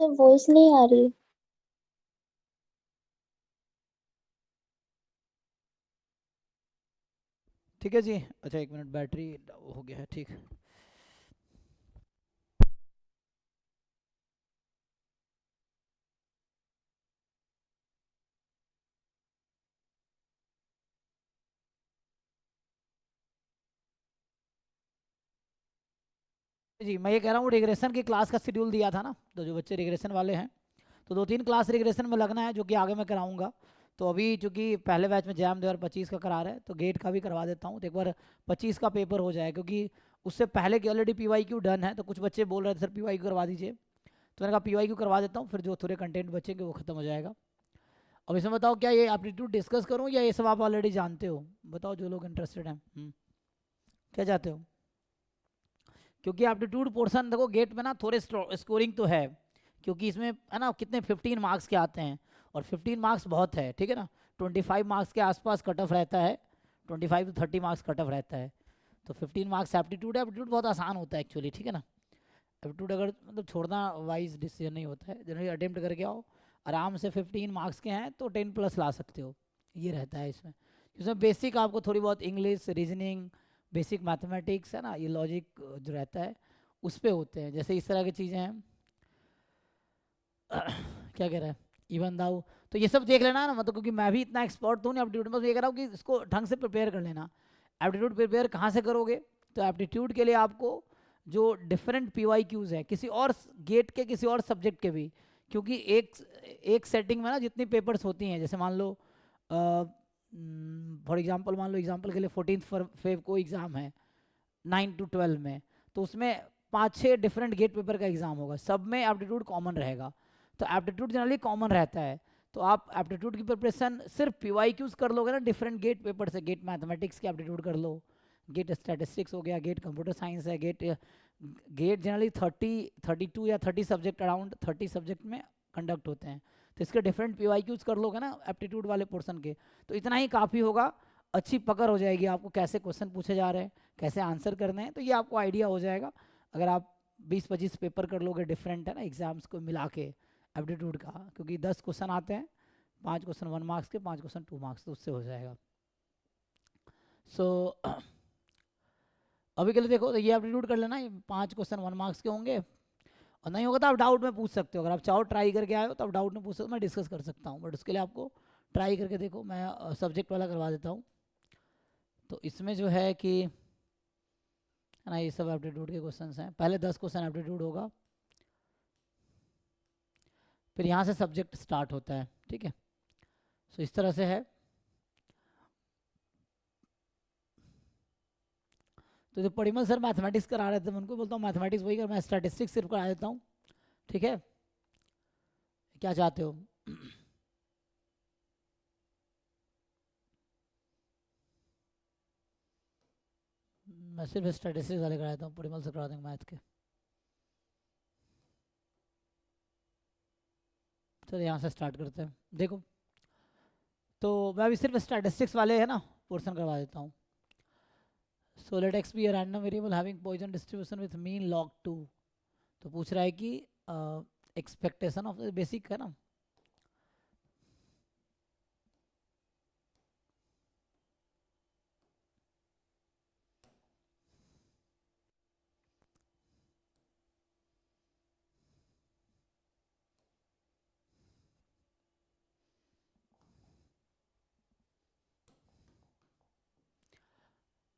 Sir voice नहीं आ रही। ठीक है जी। अच्छा, 1 मिनट, बैटरी हो गया है ठीक। जी, मैं ये कह रहा हूँ, रिग्रेशन की क्लास का शेड्यूल दिया था ना, तो जो बच्चे रिग्रेशन वाले हैं तो 2-3 क्लास रिग्रेशन में लगना है, जो कि आगे मैं कराऊंगा। तो अभी चूंकि पहले बैच में जैम 2025 का करा रहे हैं, तो गेट का भी करवा देता हूँ, तो एक बार 25 का पेपर हो जाए, क्योंकि उससे पहले की ऑलरेडी PYQ डन है। तो कुछ बच्चे बोल रहे थे सर PYQ करवा दीजिए, तो मैंने कहा PYQ करवा देता हूँ, फिर जो थोड़े कंटेंट बचेंगे वो खत्म हो जाएगा। अब इसमें बताओ, क्या ये एप्टीट्यूड डिस्कस करूँ या ये सब आप ऑलरेडी जानते हो? बताओ जो लोग इंटरेस्टेड हैं। क्या चाहते हो? क्योंकि एप्टीट्यूड पोर्शन देखो, गेट में ना थोड़े स्कोरिंग तो है, क्योंकि इसमें है ना कितने 15 मार्क्स के आते हैं, और 15 मार्क्स बहुत है, ठीक है ना। 25 मार्क्स के आसपास कट ऑफ रहता है, 25 to 30 मार्क्स कट ऑफ रहता है। तो 15 मार्क्स एप्टीट्यूड है। एप्टीट्यूड बहुत आसान होता है एक्चुअली, ठीक है ना। एप्टीट्यूड अगर मतलब छोड़ना वाइज डिसीजन नहीं होता है, जनरली अटेम्प्ट करके आओ आराम से। 15 मार्क्स के हैं तो 10+ ला सकते हो, ये रहता है इसमें। इसमें बेसिक आपको थोड़ी बहुत इंग्लिश, रीजनिंग, बेसिक मैथमेटिक्स है ना, ये लॉजिक जो रहता है उस पे होते हैं, जैसे इस तरह की चीज़ें हैं। क्या कह रहा है इवन दाऊ? तो ये सब देख लेना ना, मतलब क्योंकि मैं भी इतना एक्सपर्ट तो नहीं एप्टीट्यूड में, बस ये कह रहा हूँ कि इसको ढंग से प्रिपेयर कर लेना। एप्टीट्यूड प्रिपेयर कहाँ से करोगे? तो एप्टीट्यूड के लिए आपको जो डिफरेंट PYQs है, किसी और गेट के किसी और सब्जेक्ट के भी, क्योंकि एक एक सेटिंग में ना जितनी पेपर्स होती हैं, जैसे मान लो फॉर एग्जांपल, मान लो एग्जांपल के लिए 14 फेब को एग्ज़ाम है 9 to 12 में, तो उसमें 5-6 डिफरेंट गेट पेपर का एग्ज़ाम होगा, सब में एप्टीट्यूड कॉमन रहेगा। तो एप्टीट्यूड जनरली कॉमन रहता है। तो आप एप्टीट्यूड की प्रिपरेशन सिर्फ PYQs कर लोगे ना डिफरेंट गेट पेपर से, गेट मैथमेटिक्स की एप्टीट्यूड कर लो, गेट स्टैटिस्टिक्स हो गया, गेट कंप्यूटर साइंस है, गेट गेट जनरली 32 या 30 सब्जेक्ट, अराउंड 30 सब्जेक्ट में कंडक्ट होते हैं। तो इसके डिफरेंट PYQs कर लोगे ना एप्टीट्यूड वाले पोर्सन के, तो इतना ही काफ़ी होगा। अच्छी पकड़ हो जाएगी आपको, कैसे क्वेश्चन पूछे जा रहे हैं, कैसे आंसर करने हैं, तो ये आपको आइडिया हो जाएगा। अगर आप 20-25 पेपर कर लोगे डिफरेंट है ना एग्जाम्स को मिला के एप्टीट्यूड का, क्योंकि 10 क्वेश्चन आते हैं, 5 क्वेश्चन 1 मार्क्स के, 5 क्वेश्चन 2 मार्क्स, तो उससे हो जाएगा। सो अभी के लिए देखो, तो ये एप्टीट्यूड कर लेना, ये 5 क्वेश्चन 1 मार्क्स के होंगे। और नहीं होगा तो आप डाउट में पूछ सकते हो, अगर आप चाहो ट्राई करके आए हो तो आप डाउट में पूछ सकते हो, मैं डिस्कस कर सकता हूँ, बट उसके लिए आपको ट्राई करके देखो। मैं सब्जेक्ट वाला करवा देता हूँ। तो इसमें जो है कि है ना, ये सब एप्टीट्यूड के क्वेश्चंस हैं। पहले 10 क्वेश्चन एप्टीट्यूड होगा, फिर यहाँ से सब्जेक्ट स्टार्ट होता है, ठीक है। सो इस तरह से है। तो जो परिमल सर मैथमेटिक्स करा रहे थे, मैं उनको बोलता हूँ मैथमेटिक्स वही कर, मैं स्टैटिस्टिक्स सिर्फ करा देता हूँ, ठीक है। क्या चाहते हो? मैं सिर्फ स्टैटिस्टिक्स वाले करा देता हूँ, परिमल सर करा देंगे मैथ के। चलो यहाँ से स्टार्ट करते हैं, देखो। तो मैं अभी सिर्फ स्टैटिस्टिक्स वाले है ना पोर्सन करवा देता हूँ। So let x B a random variable having Poisson distribution with mean log 2। तो पूछ रहा है कि एक्सपेक्टेशन ऑफ बेसिक है ना।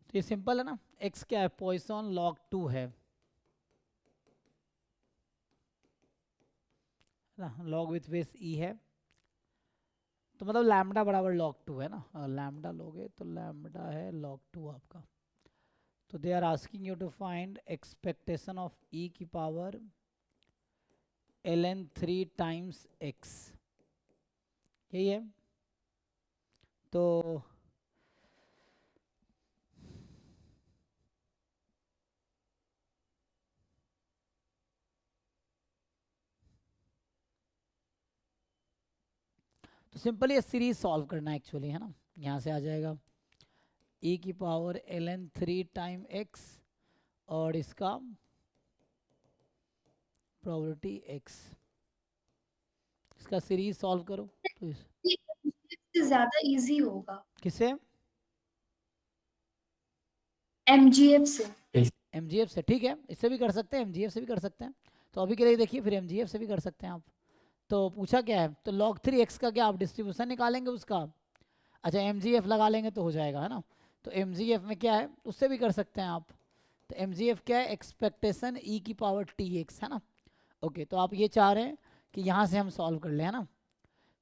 तो ये सिंपल है ना, एक्स क्या है, पॉइसन log 2 है ना, log विथ बेस ई है, तो मतलब लैम्डा बराबर log 2 है ना। लैम्डा लोगे तो लैम्डा है log 2 आपका। तो they are asking you to find expectation of e की पावर ln 3 टाइम्स एक्स, यही है। तो तो सिंपली ये सीरीज सॉल्व करना है एक्चुअली, है ना। यहाँ से आ जाएगा ई की पावर ln 3 टाइम एक्स, और इसका प्रोबेबिलिटी एक्स। इसका सीरीज सॉल्व करो तो से ज्यादा इजी होगा किससे? एमजीएफ से। एमजीएफ से, ठीक है, इससे भी कर सकते हैं, एमजीएफ से भी कर सकते हैं। तो अभी के लिए देखिए फिर एमजीएफ से भी कर सकते हैं आप। तो पूछा क्या है, तो log 3x का क्या आप डिस्ट्रीब्यूशन निकालेंगे उसका? अच्छा एमजीएफ लगा लेंगे तो हो जाएगा, है ना। तो एमजीएफ में क्या है, उससे भी कर सकते हैं आप। तो एमजीएफ क्या है, एक्सपेक्टेशन ई की पावर टी एक्स, है ना। ओके, तो आप ये चाह रहे हैं कि यहाँ से हम सॉल्व कर लें, है ना,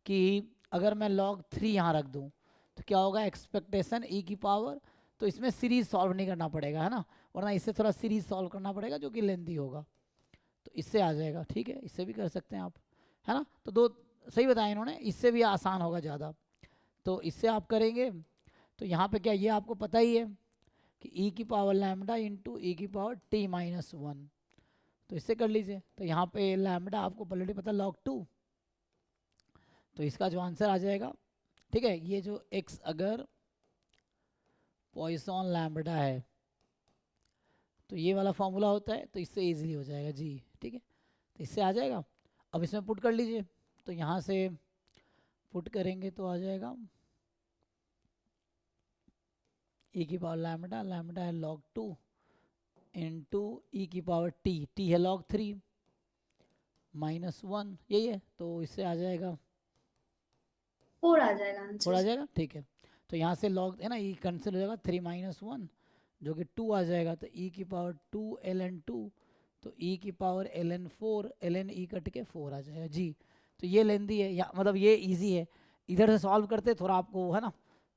कि अगर मैं log 3 यहाँ रख दूँ तो क्या होगा, एक्सपेक्टेशन ई की पावर, तो इसमें सीरीज सॉल्व नहीं करना पड़ेगा, है ना, वरना इससे थोड़ा सीरीज सॉल्व करना पड़ेगा जो कि लेंथी होगा। तो इससे आ जाएगा, ठीक है, इससे भी कर सकते हैं आप, है ना। तो दो सही बताया इन्होंने, इससे भी आसान होगा ज़्यादा। तो इससे आप करेंगे तो यहाँ पे क्या, ये आपको पता ही है कि ई की पावर लैम्डा इंटू ई की पावर t-1, तो इससे कर लीजिए। तो यहाँ पे लैम्डा आपको ऑलरेडी पता log 2, तो इसका जो आंसर आ जाएगा, ठीक है, ये जो x अगर पॉइसन लैम्बडा है तो ये वाला फॉर्मूला होता है, तो इससे इजीली हो जाएगा जी, ठीक है, तो इससे आ जाएगा। अब इसमें पुट कर लीजिए, तो यहाँ से पुट करेंगे तो आ जाएगा ई की पावर लैम्बडा, लैम्बडा है log 2 इंटू ई की पावर टी, टी है log 3 -1, यही है, तो इससे आ जाएगा 4 आ जाएगा फोर आ आंसर। जाएगा, ठीक है। तो यहाँ से लॉग है ना, ई कैंसिल हो जाएगा, 3 - 1 जो कि 2 आ जाएगा, तो ई की पावर 2 ln 2, तो ई की पावर ln 4, ln ई कट के 4 आ जाएगा जी। तो ये लेंदी है या मतलब ये इजी है, इधर से सॉल्व करते थोड़ा आपको, है ना,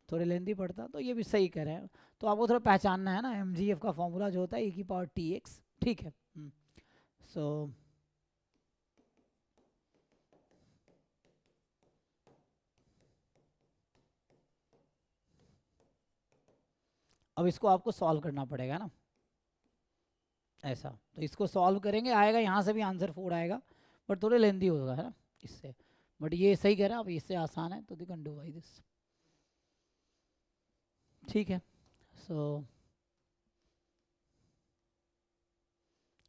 थोड़े लेंदी पड़ता, तो ये भी सही कह रहे हैं। तो आपको थोड़ा पहचानना है ना, एम का फॉर्मूला जो होता है ई की पावर टी एक्स, ठीक है। सो अब इसको आपको सॉल्व करना पड़ेगा ना, ऐसा। तो इसको सॉल्व करेंगे, आएगा यहाँ से भी आंसर 4 आएगा, बट थोड़े लेंदी होगा, है ना, इससे। बट ये सही कह रहे हैं आप, इससे आसान है, तो they can do by this, ठीक है। सो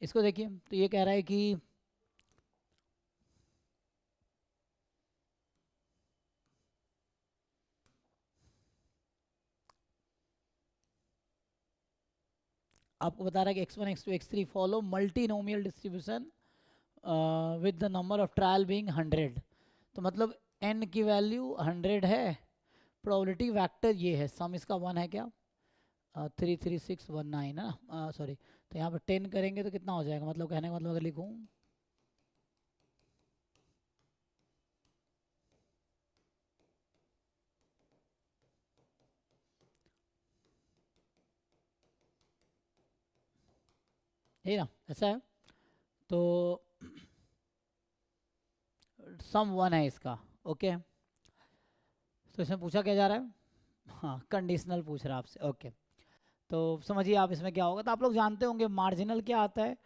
इसको देखिए, तो ये कह रहा है कि आपको बता रहा है कि x1 x2 x3 follow multinomial distribution with the number of trial being 100। तो मतलब n की वैल्यू 100 है, प्रोबेबिलिटी वेक्टर ये है, सम इसका 1 है क्या, 33619 है ना, सॉरी, तो यहाँ पर 10 करेंगे तो कितना हो जाएगा, मतलब कहने का मतलब अगर लिखूँ, यही ना, ऐसा है। तो सम 1 है इसका, ओके। तो इसमें पूछा क्या जा रहा है, हाँ कंडीशनल पूछ रहा है आपसे, ओके। तो समझिए आप इसमें क्या होगा, तो आप लोग जानते होंगे मार्जिनल क्या आता है,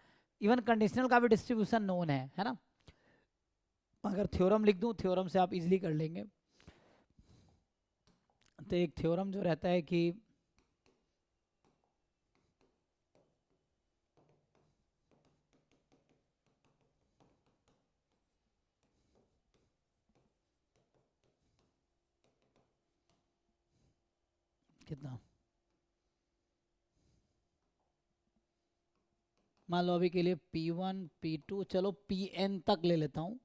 इवन कंडीशनल का भी डिस्ट्रीब्यूशन नोन है ना। अगर थ्योरम लिख दूं, थ्योरम से आप इजीली कर लेंगे। तो एक थ्योरम जो रहता है कि कितना, मान लो अभी के लिए P1 P2, चलो Pn तक ले लेता हूँ,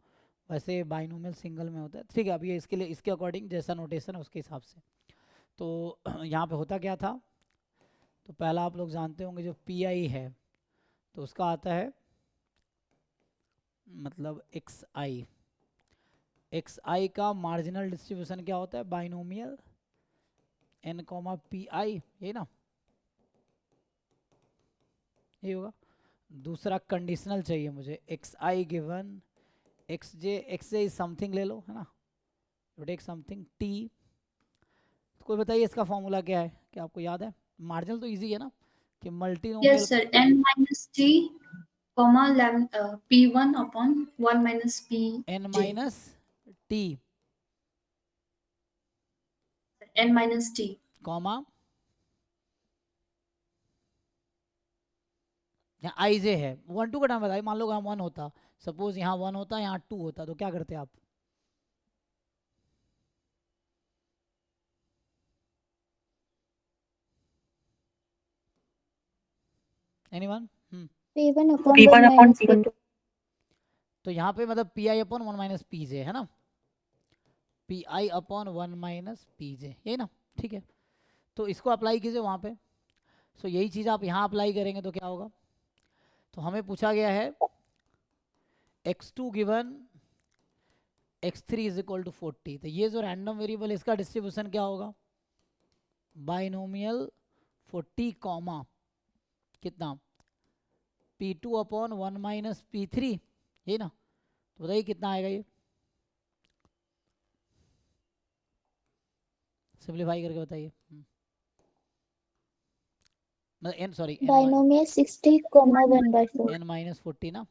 वैसे बाइनोमियल सिंगल में होता है, ठीक है। अभी ये इसके लिए, इसके अकॉर्डिंग जैसा नोटेशन है उसके हिसाब से। तो यहाँ पे होता क्या था, तो पहला आप लोग जानते होंगे जो Pi है, तो उसका आता है मतलब xi का मार्जिनल डिस्ट्रीब्यूशन क्या होता है, बाइनोमियल n पी आई, यही ना, यही होगा। दूसरा कंडीशनल चाहिए मुझे, xi given xj is something ले लो, है ना, टेक समथिंग t। तो कोई बताइए इसका फॉर्मूला क्या है, क्या आपको याद है? मार्जिनल तो इजी है ना, कि multinomial yes sir, n minus T comma p1 upon 1 minus P n J. Minus T n minus T comma, यहाँ आई जे है, 1 2 का टाइम बताइए, मान लो यहाँ 1 होता, सपोज यहाँ 1 होता, यहाँ 2 होता, तो क्या करते आप, anyone? P1 upon P1 1 upon minus P2. P2. तो यहाँ पे मतलब P I upon 1 minus P जे है ना, P I upon 1 minus P जे, यही ना, ठीक है। तो इसको अप्लाई कीजिए वहाँ पे। सो यही चीज़ आप यहाँ अप्लाई करेंगे तो क्या होगा, तो हमें पूछा गया है x2 given x3 is equal to 40। तो ये जो रैंडम वेरिएबल इसका डिस्ट्रीब्यूशन क्या होगा, बाइनोमियल 40 कॉमा कितना P2 अपॉन 1 माइनस P3, ये ना, तो बताइए कितना आएगा ये, सिंप्लीफाई करके बताइए। n sorry Binomial 60, 1 by 4. n minus 40 ना,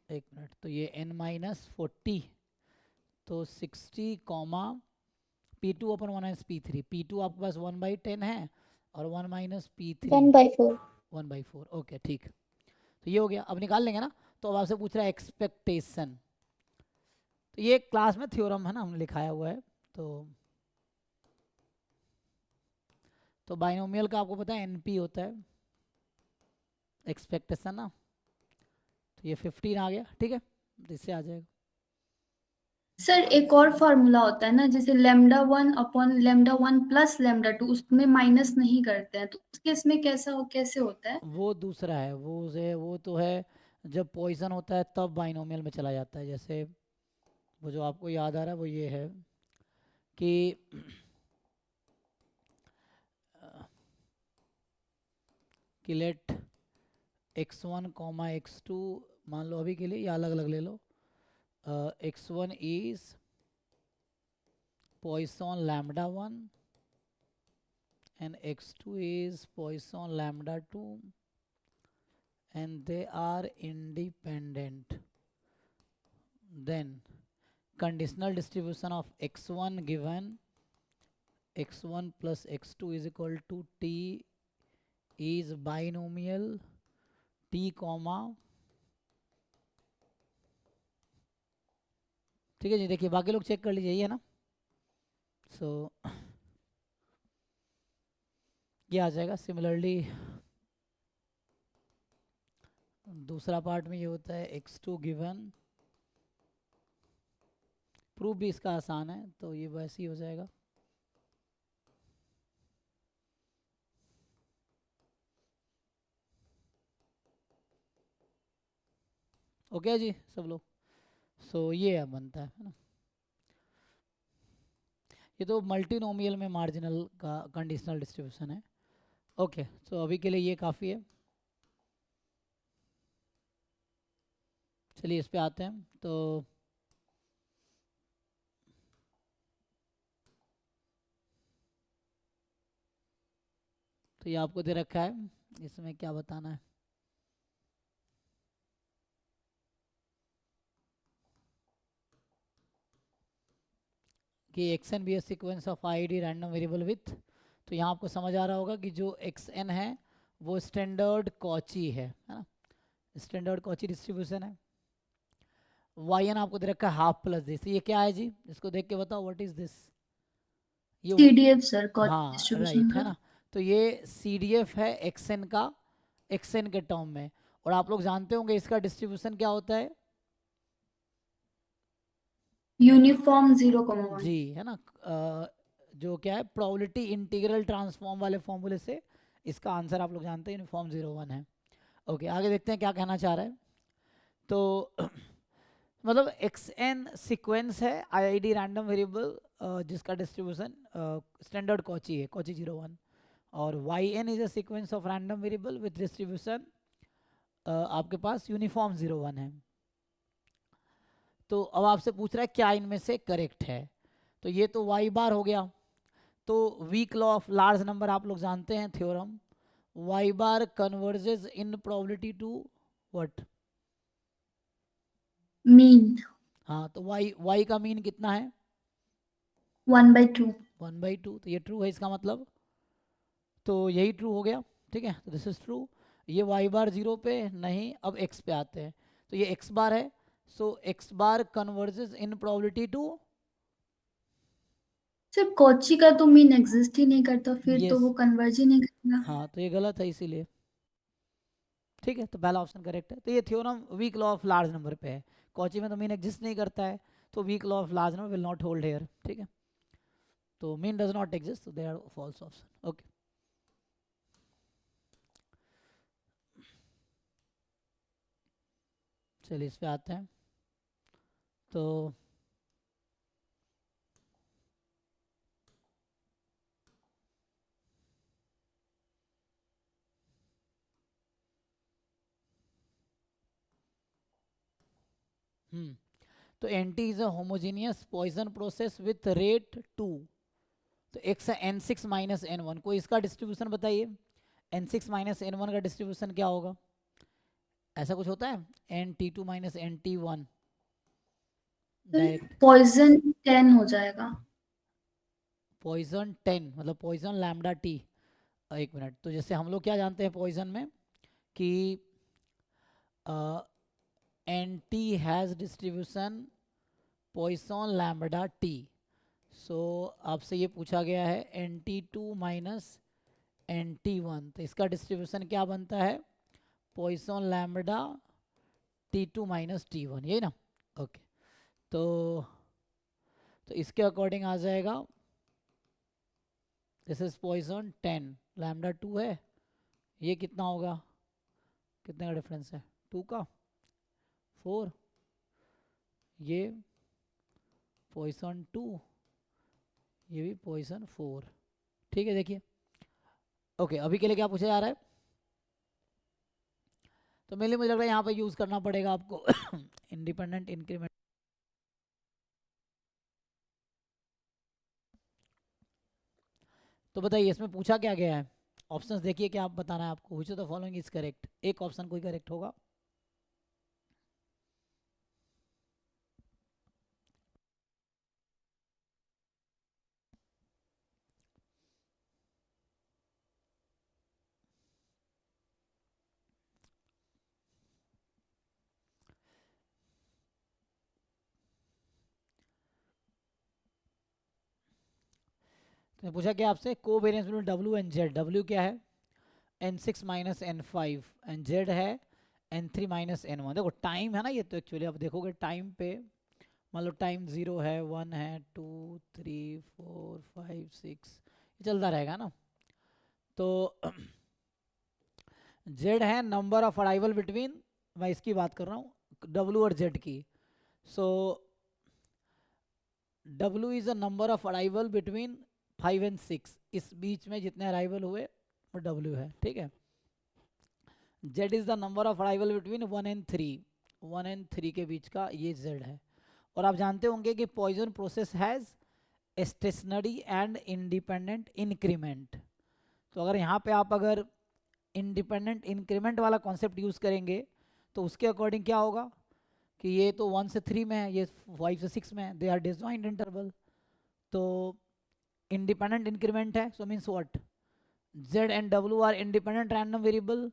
एक मिनट, तो ये n माइनस 40, तो 60 कॉमा P2 अपन 1 माइनस P3, P2 आपके पास 1/10 है और 1 माइनस P3 1 by 4. 1/4। ओके ठीक, तो ये हो गया, अब निकाल लेंगे ना। तो अब आपसे पूछ रहा है एक्सपेक्टेशन, तो ये क्लास में थ्योरम है ना, हमने लिखाया हुआ है। तो बाइनोमियल का आपको पता है NP होता है एक्सपेक्टेशन ना, तो ये 15 आ गया, ठीक है, तो इससे आ जाएगा। सर एक और फॉर्मूला होता है ना, जैसे λ1 अपॉन λ1 प्लस λ2, उसमें माइनस नहीं करते हैं, तो उस केस में कैसे होता है? वो दूसरा है, वो तो है जब पॉइजन होता है तब बाइनोमियल में चला जाता है। जैसे वो जो आपको याद आ रहा है वो ये है कि लेट x1 कॉमा x2, मान लो अभी के लिए, या अलग अलग ले लो, x1 is Poisson λ1 and x2 is Poisson λ2 and they are independent, then conditional distribution of x1 given x1 plus x2 is equal to t is binomial t comma, ठीक है जी। देखिए बाकी लोग चेक कर लीजिए, ये है ना। सो ये आ जाएगा। सिमिलरली दूसरा पार्ट में ये होता है x2 गिवन, प्रूफ भी इसका आसान है, तो ये वैसे ही हो जाएगा। ओके जी सब लोग, सो ये अब बनता है ना, ये तो मल्टीनोमियल में मार्जिनल का कंडीशनल डिस्ट्रीब्यूशन है। ओके, सो अभी के लिए ये काफ़ी है। चलिए इस पे आते हैं। तो ये आपको दे रखा है, इसमें क्या बताना है। कि xn भी है sequence of id random variable with, तो यहाँ आपको समझ आ रहा होगा कि जो xn है वो स्टैंडर्ड कॉची है ना, स्टैंडर्ड कॉची डिस्ट्रीब्यूशन है। yn आपको दे रखा है हाफ प्लस दिस, ये क्या है जी, इसको देख के बताओ व्हाट इज दिस। ये CDF सर, कॉची हाँ डिस्ट्रीब्यूशन राइट है का। ना, तो ये CDF है xn का, xn के टर्म में। और आप लोग जानते होंगे इसका डिस्ट्रीब्यूशन क्या होता है, यूनिफॉर्म 0,1 जी है ना। जो क्या है प्रोबेबिलिटी इंटीग्रल ट्रांसफॉर्म वाले फॉर्मूले से इसका आंसर आप लोग जानते हैं यूनिफॉर्म 0,1 है। ओके आगे देखते हैं क्या कहना चाह रहा है। तो मतलब xn सीक्वेंस है id रैंडम वेरिएबल जिसका डिस्ट्रीब्यूशन स्टैंडर्ड कॉची है, कॉची 0,1, और yn is a sequence of random variable with distribution आपके पास यूनिफॉर्म 0,1 है। तो अब आपसे पूछ रहा है क्या इनमें से करेक्ट है, तो ये तो y बार हो गया। तो weak law of large number आप लोग जानते हैं theorem, y bar converges in probability to what, mean हाँ, तो y का मीन कितना है 1/2। 1/2, तो ये ट्रू है इसका मतलब, तो यही ट्रू हो गया, ठीक है। तो दिस इज ट्रू। ये y बार 0 पे नहीं, अब x पे आते हैं, तो ये x बार है, so x bar converges in probability to sir Cauchy का तो मीन एग्जिस्ट ही नहीं करता, फिर तो Yes. वो कन्वर्ज ही नहीं करेगा। हाँ तो ये गलत है इसीलिए। ठीक है, तो पहला ऑप्शन करेक्ट है। तो ये theorem weak law of large number पे है। कॉची में तो मीन एग्जिस्ट नहीं करता है, तो weak law of large number will not hold here. ठीक है, तो मीन डज नॉट एग्जिस्ट, तो they are false option. Okay, चलिए इस पे आते हैं। तो तो N t is a homogeneous Poisson process with rate 2। तो x है n6 माइनस n1, कोई इसका डिस्ट्रीब्यूशन बताइए। n6 माइनस n1 का डिस्ट्रीब्यूशन क्या होगा? ऐसा कुछ होता है nt2 minus nt1 direct? Poison 10 हो जाएगा। पॉइजन 10 मतलब पॉइजन लैम्डा टी। एक मिनट, तो जैसे हम लोग क्या जानते हैं पॉइजन में कि nt has distribution Poisson lambda T. So आपसे ये पूछा गया है nt2 माइनस nt1, तो इसका डिस्ट्रीब्यूशन क्या बनता है? Poisson lambda t2 minus t1, यही ना? ओके, तो इसके अकॉर्डिंग आ जाएगा दिस इज पॉइसन 10, लैम्डा 2 है, ये कितना होगा? कितने का डिफरेंस है? 2 का 4, ये पॉइसन 2, ये भी पॉइसन 4। ठीक है, देखिए ओके, अभी के लिए क्या पूछा जा रहा है? तो मेनली मुझे लग रहा है यहाँ पे यूज करना पड़ेगा आपको इंडिपेंडेंट इंक्रीमेंट। तो बताइए इसमें पूछा क्या गया है? ऑप्शंस देखिए, क्या आप बताना है आपको। Which of the following is correct? एक ऑप्शन कोई करेक्ट होगा। तो पूछा क्या आपसे? Covariance between W and Z. W क्या है? n6 minus n5, and Z है n3 माइनस n1। देखो टाइम है ना ये, तो एक्चुअली आप देखोगे टाइम पे, मान लो टाइम 0 है, 1 है, 2 3 4 5 6, ये चलता रहेगा ना। तो जेड है नंबर ऑफ अराइवल बिटवीन, मैं इसकी बात कर रहा हूँ डब्ल्यू और जेड की। So W is a number of arrival between 5 and 6, इस बीच में जितने अराइवल हुए वो डब्ल्यू है। ठीक है, Z is the number of arrival between 1 and 3, 1 and 3 के बीच का ये जेड है। और आप जानते होंगे कि Poisson process has stationary and independent increment. तो अगर यहाँ पे आप अगर इंडिपेंडेंट इंक्रीमेंट वाला कॉन्सेप्ट यूज करेंगे तो उसके अकॉर्डिंग क्या होगा कि ये तो 1 से 3 में है, ये 5 से 6 में है, दे आर डिसजॉइंट इंटरवल। तो इंडिपेंडेंट इंक्रीमेंट है, so means what? z and w are independent random variable,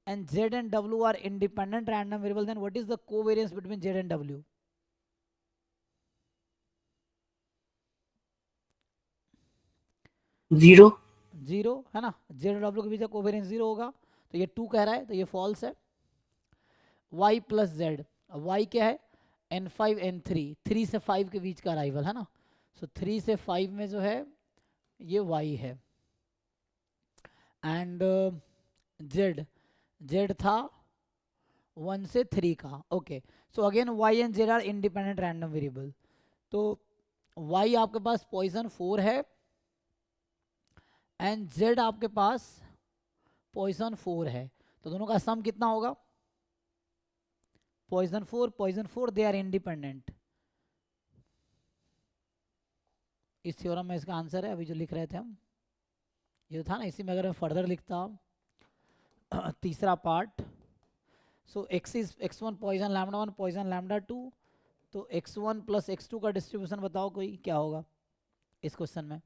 and z and w are independent random variable, then what is the covariance between z and w? Zero. Zero है ना, z और w के बीच का covariance zero होगा, तो ये 2 कह रहा है, तो ये फॉल्स है। y प्लस z, y क्या है? n5 n3, 3 से 5 के बीच का अराइवल है ना, सो 3 से 5 में जो है ये y है। एंड z था 1 से 3 का। Okay, so again y and z are independent random variable. तो y आपके पास पॉइजन 4 है एंड z आपके पास पॉइजन 4 है, तो दोनों का सम कितना होगा? Poisson 4 they are independent. इस थ्योरम में इसका आंसर है, अभी जो लिख रहे थे हम ये था ना, इसी में अगर मैं फर्दर लिखता तीसरा part, so x1 Poisson lambda 1 Poisson lambda 2, तो x1 प्लस x2 का डिस्ट्रीब्यूशन बताओ कोई क्या होगा इस क्वेश्चन में?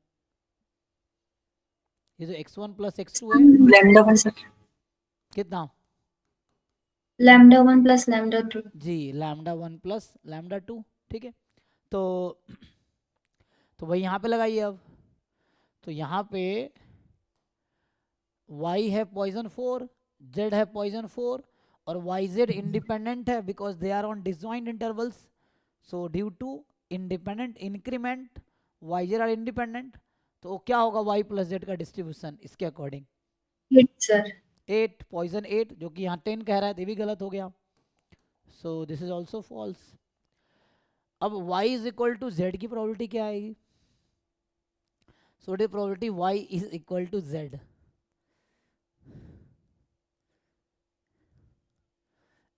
ये जो x1 प्लस x2 है लैम्डा वन सर। कितना? Lambda 1 plus lambda 2। जी, लैम्डा 1 प्लस लैम्डा 2। ठीक है, तो तो वही यहाँ पे लगाइए अब। तो यहाँ पे y है पॉइजन 4, z है पॉइजन 4 और yz इंडिपेंडेंट है because they are on disjoint intervals. So due to independent increment yz are independent, तो क्या होगा y प्लस z का डिस्ट्रीब्यूशन इसके अकॉर्डिंग? 8 सर। 8, पॉइजन 8, जो कि यहाँ 10 कह रहा है, तो ये भी गलत हो गया। So this is also false. अब y is equal to z की प्रोबेबिलिटी क्या आएगी? So the probability y is equal to z।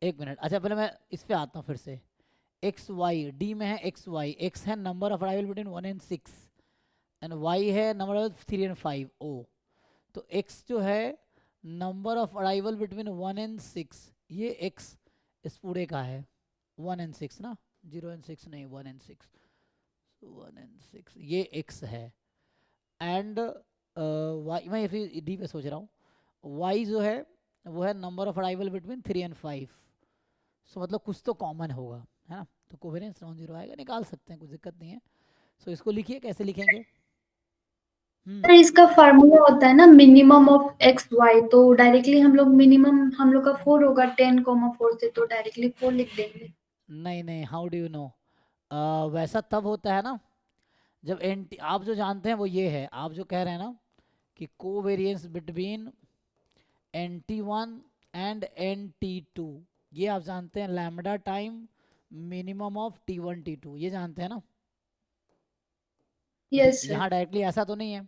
एक मिनट, अच्छा पहले मैं इस पे आता हूँ फिर से। एक्स वाई डी में है, एक्स वाई, एक्स है number of arrival between 1 and 6 and Y है नंबर ऑफ 3 एंड 5 ओ। तो एक्स जो है number of arrival between 1 and 6, ये एक्स इस पूरे का है 1 एंड 6 ना, 0 एंड 6 नहीं, 1 एंड 6, 1 एंड 6 ये एक्स है। एंड वाई, मैं फिर डी पे सोच रहा हूँ, वाई जो है वो है number of arrival between 3 and 5। सो मतलब कुछ तो कॉमन होगा, है ना, तो कोवेरिएंस नॉन जीरो आएगा, निकाल सकते हैं, कुछ दिक्कत नहीं है। सो इसको लिखिए, कैसे लिखेंगे? सर इसका फार्मूला होता है ना मिनिमम ऑफ एक्स वाई, तो डायरेक्टली हम लोग मिनिमम हम लोग का 4 होगा 10,4 से, तो डायरेक्टली 4 लिख देंगे। नहीं नहीं, हाउ डू यू नो? वैसा तब होता है ना जब एन, आप जो जानते हैं वो ये है, आप जो कह रहे हैं ना कि covariance between NT1 and NT2, ये आप जानते हैं lambda time minimum of T1 T2, ये जानते हैं ना? Yes sir. यहाँ डायरेक्टली ऐसा तो नहीं है,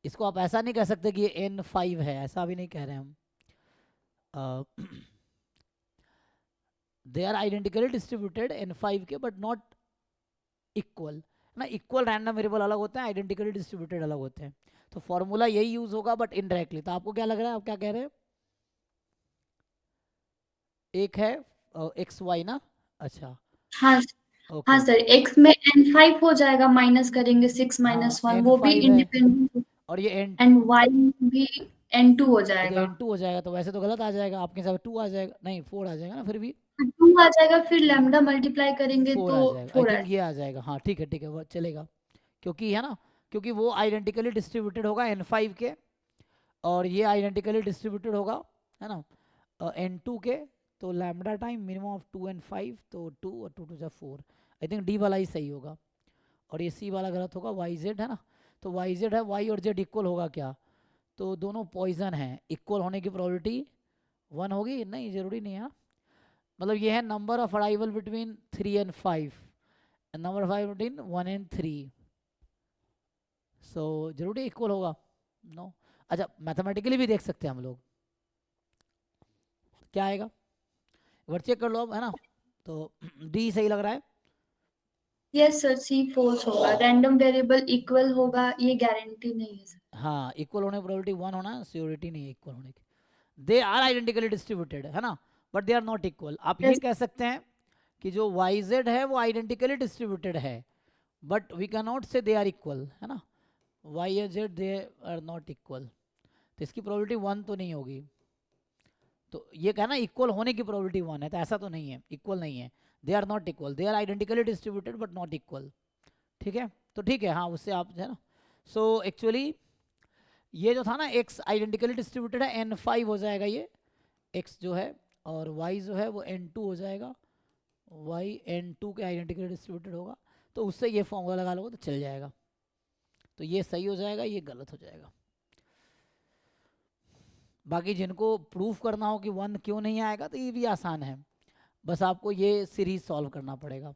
इसको आप ऐसा नहीं कह सकते कि ये N5 है, ऐसा भी नहीं कह रहे हम। दे आर आइडेंटिकली डिस्ट्रीब्यूटेड N5 के, बट नॉट इक्वल ना। इक्वल रैंडम वेरिएबल अलग होते हैं, आइडेंटिकली डिस्ट्रीब्यूटेड अलग होते हैं। तो फॉर्मूला यही यूज होगा बट इनडायरेक्टली। तो आपको क्या लग रहा है, आप क्या कह रहे हैं? एक है एक्स वाई ना, अच्छा हाँ ओके। हाँ सर, एक्स में n5 हो जाएगा, माइनस करेंगे 6 माइनस 1, वो भी N5 है इंडिपेंडेंट, और ये N, एंड वाई भी n2 हो ये तो जाएगा। N2 हो जाएगा, तो वैसे तो गलत आ जाएगा आपके हिसाब से, 2 आ जाएगा, नहीं 4 आ जाएगा ना, फिर भी 2 आ जाएगा, फिर लैम्डा मल्टीप्लाई करेंगे 4 तो आ जाएगा, आई 4 आ थिंक ये आ जाएगा। हाँ ठीक है ठीक है, वो चलेगा, क्योंकि है ना, क्योंकि वो आइडेंटिकली डिस्ट्रीब्यूटेड होगा N5 के और ये आइडेंटिकली डिस्ट्रीब्यूटेड होगा, है ना, N2 के। तो lambda time minimum of 2 and 5, तो 2 और 2 टू 4, आई थिंक डी वाला ही सही होगा और ये सी वाला गलत होगा, वाई जेड है ना। तो वाई जेड है, वाई और जेड इक्वल होगा क्या? तो दोनों पॉइजन हैं, इक्वल होने की प्रोबेबिलिटी 1 होगी? नहीं, ज़रूरी नहीं है। मतलब ये है number of arrival between 3 and 5, number of arrival between 1 and 3, सो जरूरी इक्वल होगा? नो। अच्छा, मैथमेटिकली भी देख सकते हैं हम लोग, क्या आएगा एक बार चेक कर लो अब, है ना। तो डी सही लग रहा है। यस सर, सी फोल्स होगा, रैंडम वेरिएबल इक्वल होगा ये गारंटी नहीं है सर। हाँ, इक्वल होने की प्रोबेबिलिटी 1 होना, श्योरिटी नहीं है इक्वल होने की। दे आर आइडेंटिकली डिस्ट्रीब्यूटेड, है ना, but they are not equal. आप ये यस कह सकते हैं कि जो वाई जेड है वो आइडेंटिकली डिस्ट्रीब्यूटेड है, but we can not say they are equal, है ना। वाई और Z they are not equal, तो इसकी प्रोबेबिलिटी 1 तो नहीं होगी। तो ये कहना इक्वल होने की प्रोबेबिलिटी 1 है, तो ऐसा तो नहीं है, इक्वल नहीं है। They are not equal, they are identically distributed but not equal. ठीक है, तो ठीक है, हाँ उससे आप, है ना। सो एक्चुअली ये जो था ना, x आइडेंटिकली डिस्ट्रीब्यूटेड है, n5 हो जाएगा ये x जो है, और y जो है वो n2 हो जाएगा, y n2 के आइडेंटिकली डिस्ट्रीब्यूटेड होगा। तो उससे ये फॉर्मूला लगा लो तो चल जाएगा। तो ये सही हो जाएगा, ये गलत हो जाएगा। बाकी जिनको प्रूफ करना हो कि 1 क्यों नहीं आएगा, तो ये भी आसान है, बस आपको ये सीरीज सॉल्व करना पड़ेगा।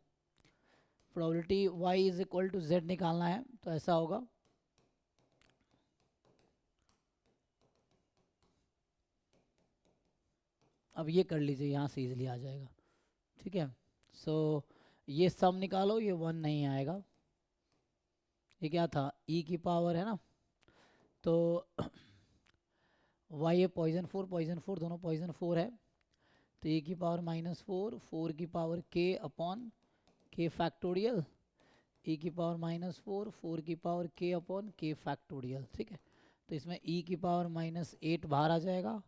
Probability y is equal to z निकालना है, तो ऐसा होगा, अब ये कर लीजिए, यहाँ से इजीली आ जाएगा। ठीक है, सो ये सम निकालो, ये 1 नहीं आएगा, ये क्या था, e की पावर, है ना। तो y है पॉइजन 4, पॉइजन 4 दोनों पॉइजन 4 है, तो e की पावर -4, 4 की power k upon k factorial, e की पावर -4, 4 की power k upon k factorial. ठीक है, तो इसमें e की पावर -8 बाहर आ जाएगा,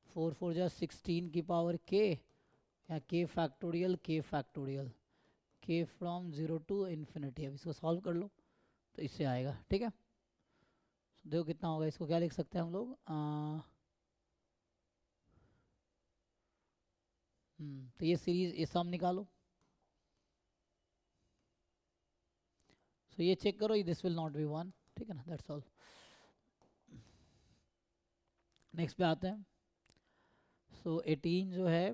4 4 जा 16 की पावर k, या k factorial k from 0 to infinity. अब इसको सॉल्व कर लो, तो इससे आएगा, ठीक है। देखो कितना होगा, इसको क्या लिख सकते हैं हम लोग, तो ये सीरीज, ये सम निकालो, सो ये चेक करो, दिस विल नॉट बी 1, ठीक है ना, दैट्स ऑल। नेक्स्ट पे आते हैं। सो 18 जो है,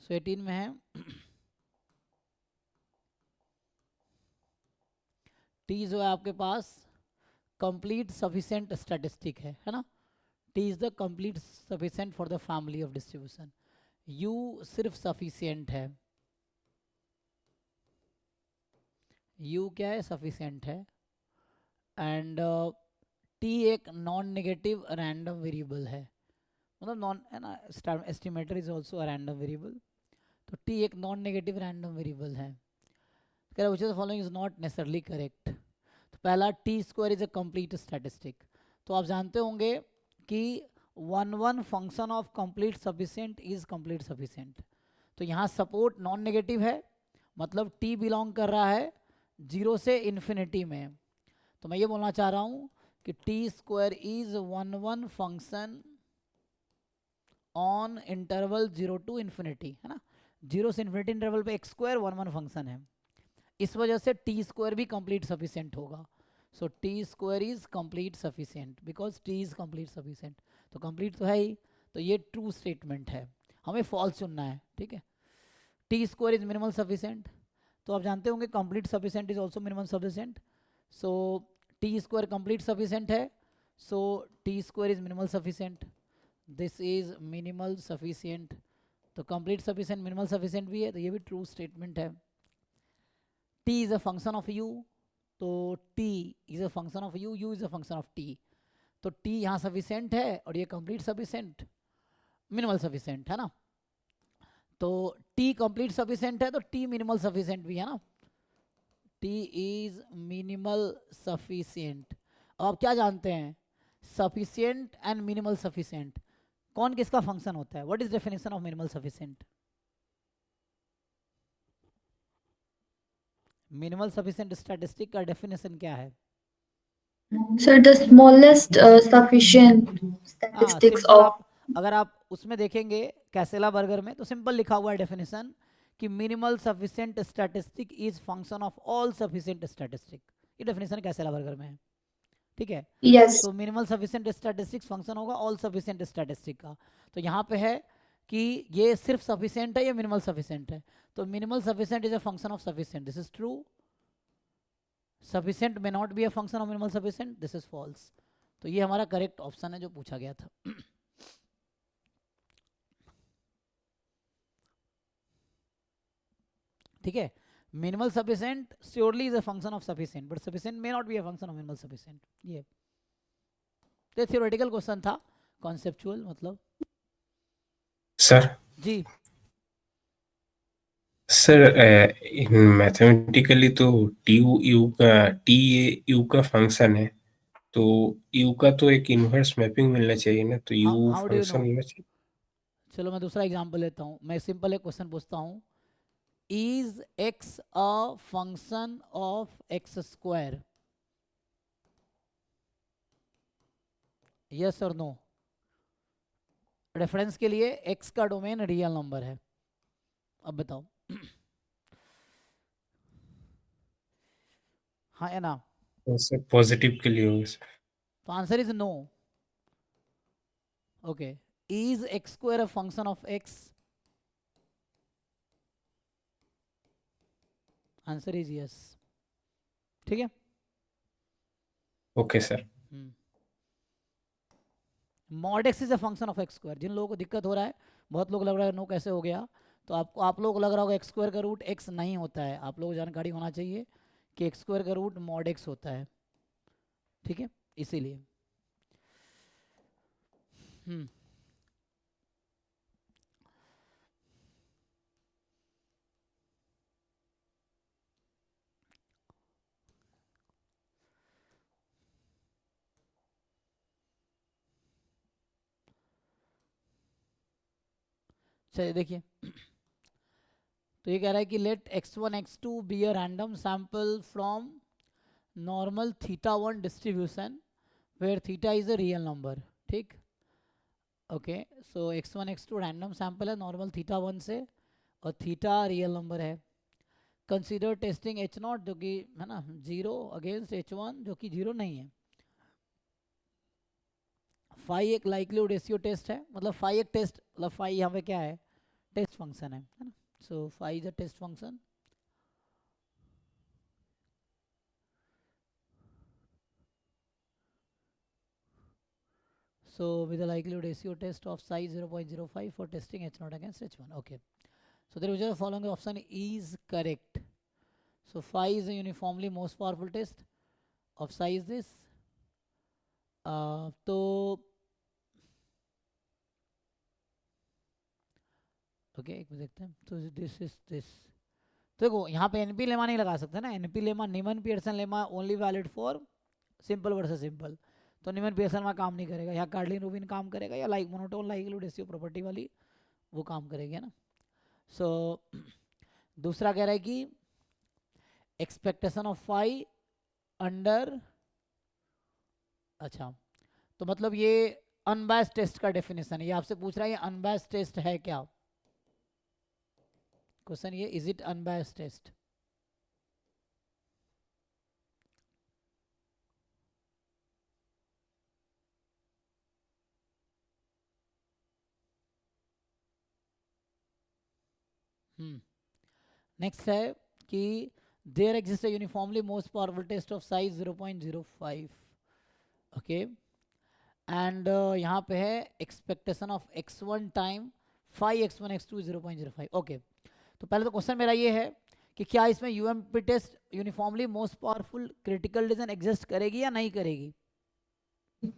सो 18 में है टी जो है आपके पास कंप्लीट सफिशिएंट स्टैटिस्टिक है ना। T is the complete sufficient for the family of distribution. You सिर्फ सफिशिएंट है, यू क्या है, सफिशिएंट है। एंड टी एक नॉन नेगेटिव रैंडम वेरिएबल है, मतलब नॉन है ना, estimator is also a random variable. तो टी एक नॉन नेगेटिव रैंडम वेरिएबल है। कह रहा which of the following is not necessarily correct. तो पहला, T square is a complete statistic. तो आप जानते होंगे कि one function of complete sufficient is complete sufficient. तो यहाँ सपोर्ट नॉन नेगेटिव है, मतलब टी बिलोंग कर रहा है 0 से इन्फिनिटी में। तो मैं ये बोलना चाह रहा हूँ कि T square is one function on interval 0 to infinity, है ना। 0 से इन्फिनिटी इंटरवल पे एक्स स्क्वायर वन फंक्शन है, इस वजह से टी स्क्वायर भी कंप्लीट सफिशिएंट होगा। So T square is complete sufficient because T is complete sufficient. तो कंप्लीट तो है ही, तो ये ट्रू स्टेटमेंट है, हमें फॉल्स चुनना है, ठीक है। T square is minimal sufficient, तो आप जानते होंगे complete sufficient is also minimal sufficient. So T square complete sufficient है, so T square is minimal sufficient, this is minimal sufficient. तो कंप्लीट सफिशिएंट मिनिमल सफिशिएंट भी है, तो ये भी ट्रू स्टेटमेंट है। t is a function of u, तो t is a function of u, u is a function of t। तो t यहाँ सफिशिएंट है और ये कंप्लीट सफिशिएंट, मिनिमल सफिशिएंट है ना। तो t कंप्लीट सफिशिएंट है तो t मिनिमल सफिशिएंट भी है ना, t इज मिनिमल सफिशिएंट। अब आप क्या जानते हैं, सफिशिएंट एंड मिनिमल सफिशिएंट कौन किसका फंक्शन होता है। What is definition of minimal sufficient. Minimal sufficient statistic का डेफिनेशन क्या है। Sir the smallest sufficient statistics simple, of. आप अगर आप उसमें देखेंगे कैसेला बर्गर में, तो सिंपल लिखा हुआ है डेफिनेशन कि minimal sufficient statistic is function of all sufficient statistic. ये डेफिनेशन कैसेला बर्गर में है, ठीक है। यस तो मिनिमल सफिशिएंट स्टैटिस्टिक्स फंक्शन होगा ऑल सफिशिएंट स्टैटिस्टिक का। तो यहाँ पे है कि ये सिर्फ सफिशिएंट है या मिनिमल सफिशिएंट है। तो minimal sufficient is a function of sufficient, this is true. Sufficient may not be a function of minimal sufficient, this is false. तो ये हमारा करेक्ट ऑप्शन है जो पूछा गया था। ठीक है, minimal sufficient surely is a function of sufficient, but sufficient may not be a function of minimal sufficient. ये तो थ्योरेटिकल क्वेश्चन था, कॉन्सेप्चुअल मतलब। सर जी सर मैथमेटिकली तो टी यू का फंक्शन है, तो यू का तो एक इनवर्स मैपिंग मिलना चाहिए ना, तो you how do you function know. होना चाहिए। चलो मैं दूसरा एग्जांपल लेता हूँ, मैं सिंपल एक क्वेश्चन पूछता हूँ, is x a function of X square, yes और नो। रेफरेंस के लिए एक्स का डोमेन रियल नंबर है, अब बताओ। हाँ है ना, तो सर पॉजिटिव के लिए होगा सर। तो answer is no. Okay, is X square a function of X, answer is yes, ठीक है। Okay sir. Mod X is a function of X square. जिन लोगों को दिक्कत हो रहा है, बहुत लोग लग रहा है नो कैसे हो गया, तो आप लोग को लग रहा होगा एक्स स्क्वायर का रूट एक्स नहीं होता है। आप लोगों को जानकारी होना चाहिए कि एक्स स्क्वायर का रूट मॉड एक्स होता है, ठीक है, इसीलिए। हम्म चलिए देखिए, तो ये कह रहा है कि let x1 x2 be a random sample from normal θ1 distribution where theta is a real number, ठीक। Okay, so x1 x2 random sample है नॉर्मल θ1 से और थीटा रियल नंबर है। कंसीडर टेस्टिंग h0 जो कि है ना 0 अगेंस्ट h1 जो कि 0 नहीं है। फाई एक लाइक्लीहुड रेशियो टेस्ट है, मतलब फाई एक टेस्ट, मतलब फाई यहाँ पे क्या है, टेस्ट फंक्शन है ना। So phi is a test function. So with the likelihood ratio test of size 0.05 for testing h0 against h1. Okay. So there is the following option is correct. So phi is a uniformly most powerful test of size this. तो okay एक minute देखते हैं। तो this is this, तो देखो यहाँ पे NP lemma नहीं लगा सकते ना, एनपी लेमा नीमन Pearson lemma only valid for simple versus simple, तो नीमन पियर्सन में काम नहीं करेगा, या कार्लिन रूबिन काम करेगा, या like monotone likelihood ratio property वाली वो काम करेगी, है ना। सो दूसरा कह रहा है कि एक्सपेक्टेशन ऑफ फाई अंडर, अच्छा तो मतलब ये अनबायस्ड टेस्ट का डेफिनेशन है, ये आपसे पूछ रहा है ये अनबायस्ड टेस्ट है क्या, क्वेश्चन ये is it unbiased test. Next है कि there exist a uniformly most powerful test of size 0.05, okay, and यहाँ पे है expectation of x1 time phi x1 x2 0.05। Okay, तो पहले तो क्वेश्चन मेरा ये है कि क्या इसमें UMP test uniformly most powerful critical division exist करेगी या नहीं करेगी?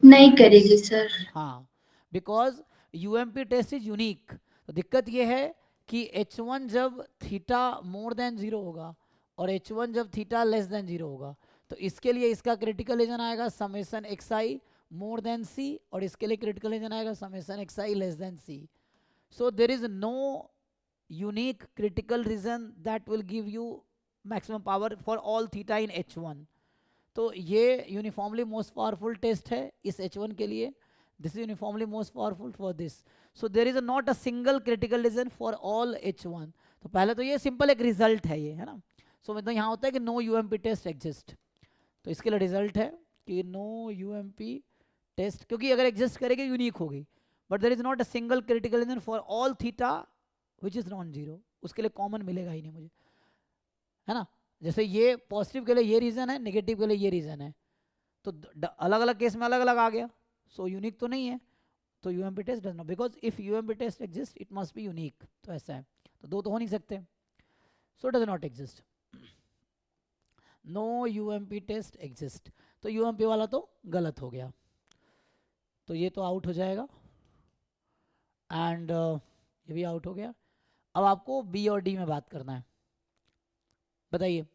नहीं करेगी सर। हाँ, because UMP test is unique. तो दिक्कत ये है कि h1 जब थीटा मोर देन 0 होगा और h1 जब थीटा लेस देन 0 होगा, तो इसके लिए इसका क्रिटिकल रीजन आएगा summation xi more than c, और इसके लिए क्रिटिकल रीजन आएगा summation xi less than c। So there is no unique critical region that will give you maximum power for all theta in h1। तो ये uniformly most powerful test है इस h1 के लिए, this is uniformly most powerful for this. So there is not a single critical region for all h1। तो पहले तो ये सिंपल एक रिजल्ट है ये, है ना। सो मतलब यहाँ होता है कि नो यूएमपी टेस्ट एग्जिस्ट, तो इसके लिए रिजल्ट है कि नो यूएमपी टेस्ट, क्योंकि अगर एग्जिस्ट करेगी यूनिक होगी, but there is not a single critical region for all theta which is non zero, उसके लिए कॉमन मिलेगा ही नहीं मुझे, है ना। जैसे ये पॉजिटिव के लिए ये रीजन है, नेगेटिव के लिए ये रीजन है, तो अलग अलग केस में अलग अलग आ गया, सो यूनिक तो नहीं है। तो UMP test does not, because if UMP test exist it must be unique, तो ऐसा है, तो दो तो हो नहीं सकते, so does not exist, no UMP test exist. तो यूएमपी वाला तो गलत हो गया, तो ये तो आउट हो जाएगा, एंड ये भी आउट हो गया। अब आपको बी और डी में बात करना है, बताइए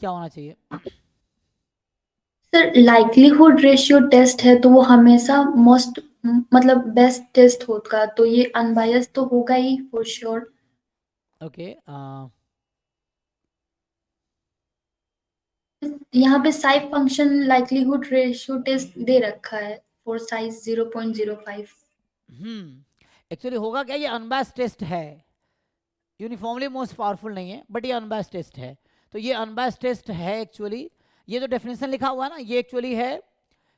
क्या होना चाहिए। सर लाइक्लीहुड रेशियो टेस्ट है तो वो हमेशा मोस्ट मतलब बेस्ट टेस्ट होगा, तो ये अनबायस्ड तो होगा ही फॉर श्योर। ओके, यहाँ पे size function likelihood ratio test दे रखा है फॉर साइज 0.05। एक्चुअली होगा क्या, ये अनबायस्ड टेस्ट है, यूनिफॉर्मली मोस्ट पावरफुल नहीं है, बट ये अनबायस्ड टेस्ट है। तो ये अनबायस्ड टेस्ट है एक्चुअली, ये जो डेफिनेशन लिखा हुआ है ना, ये एक्चुअली है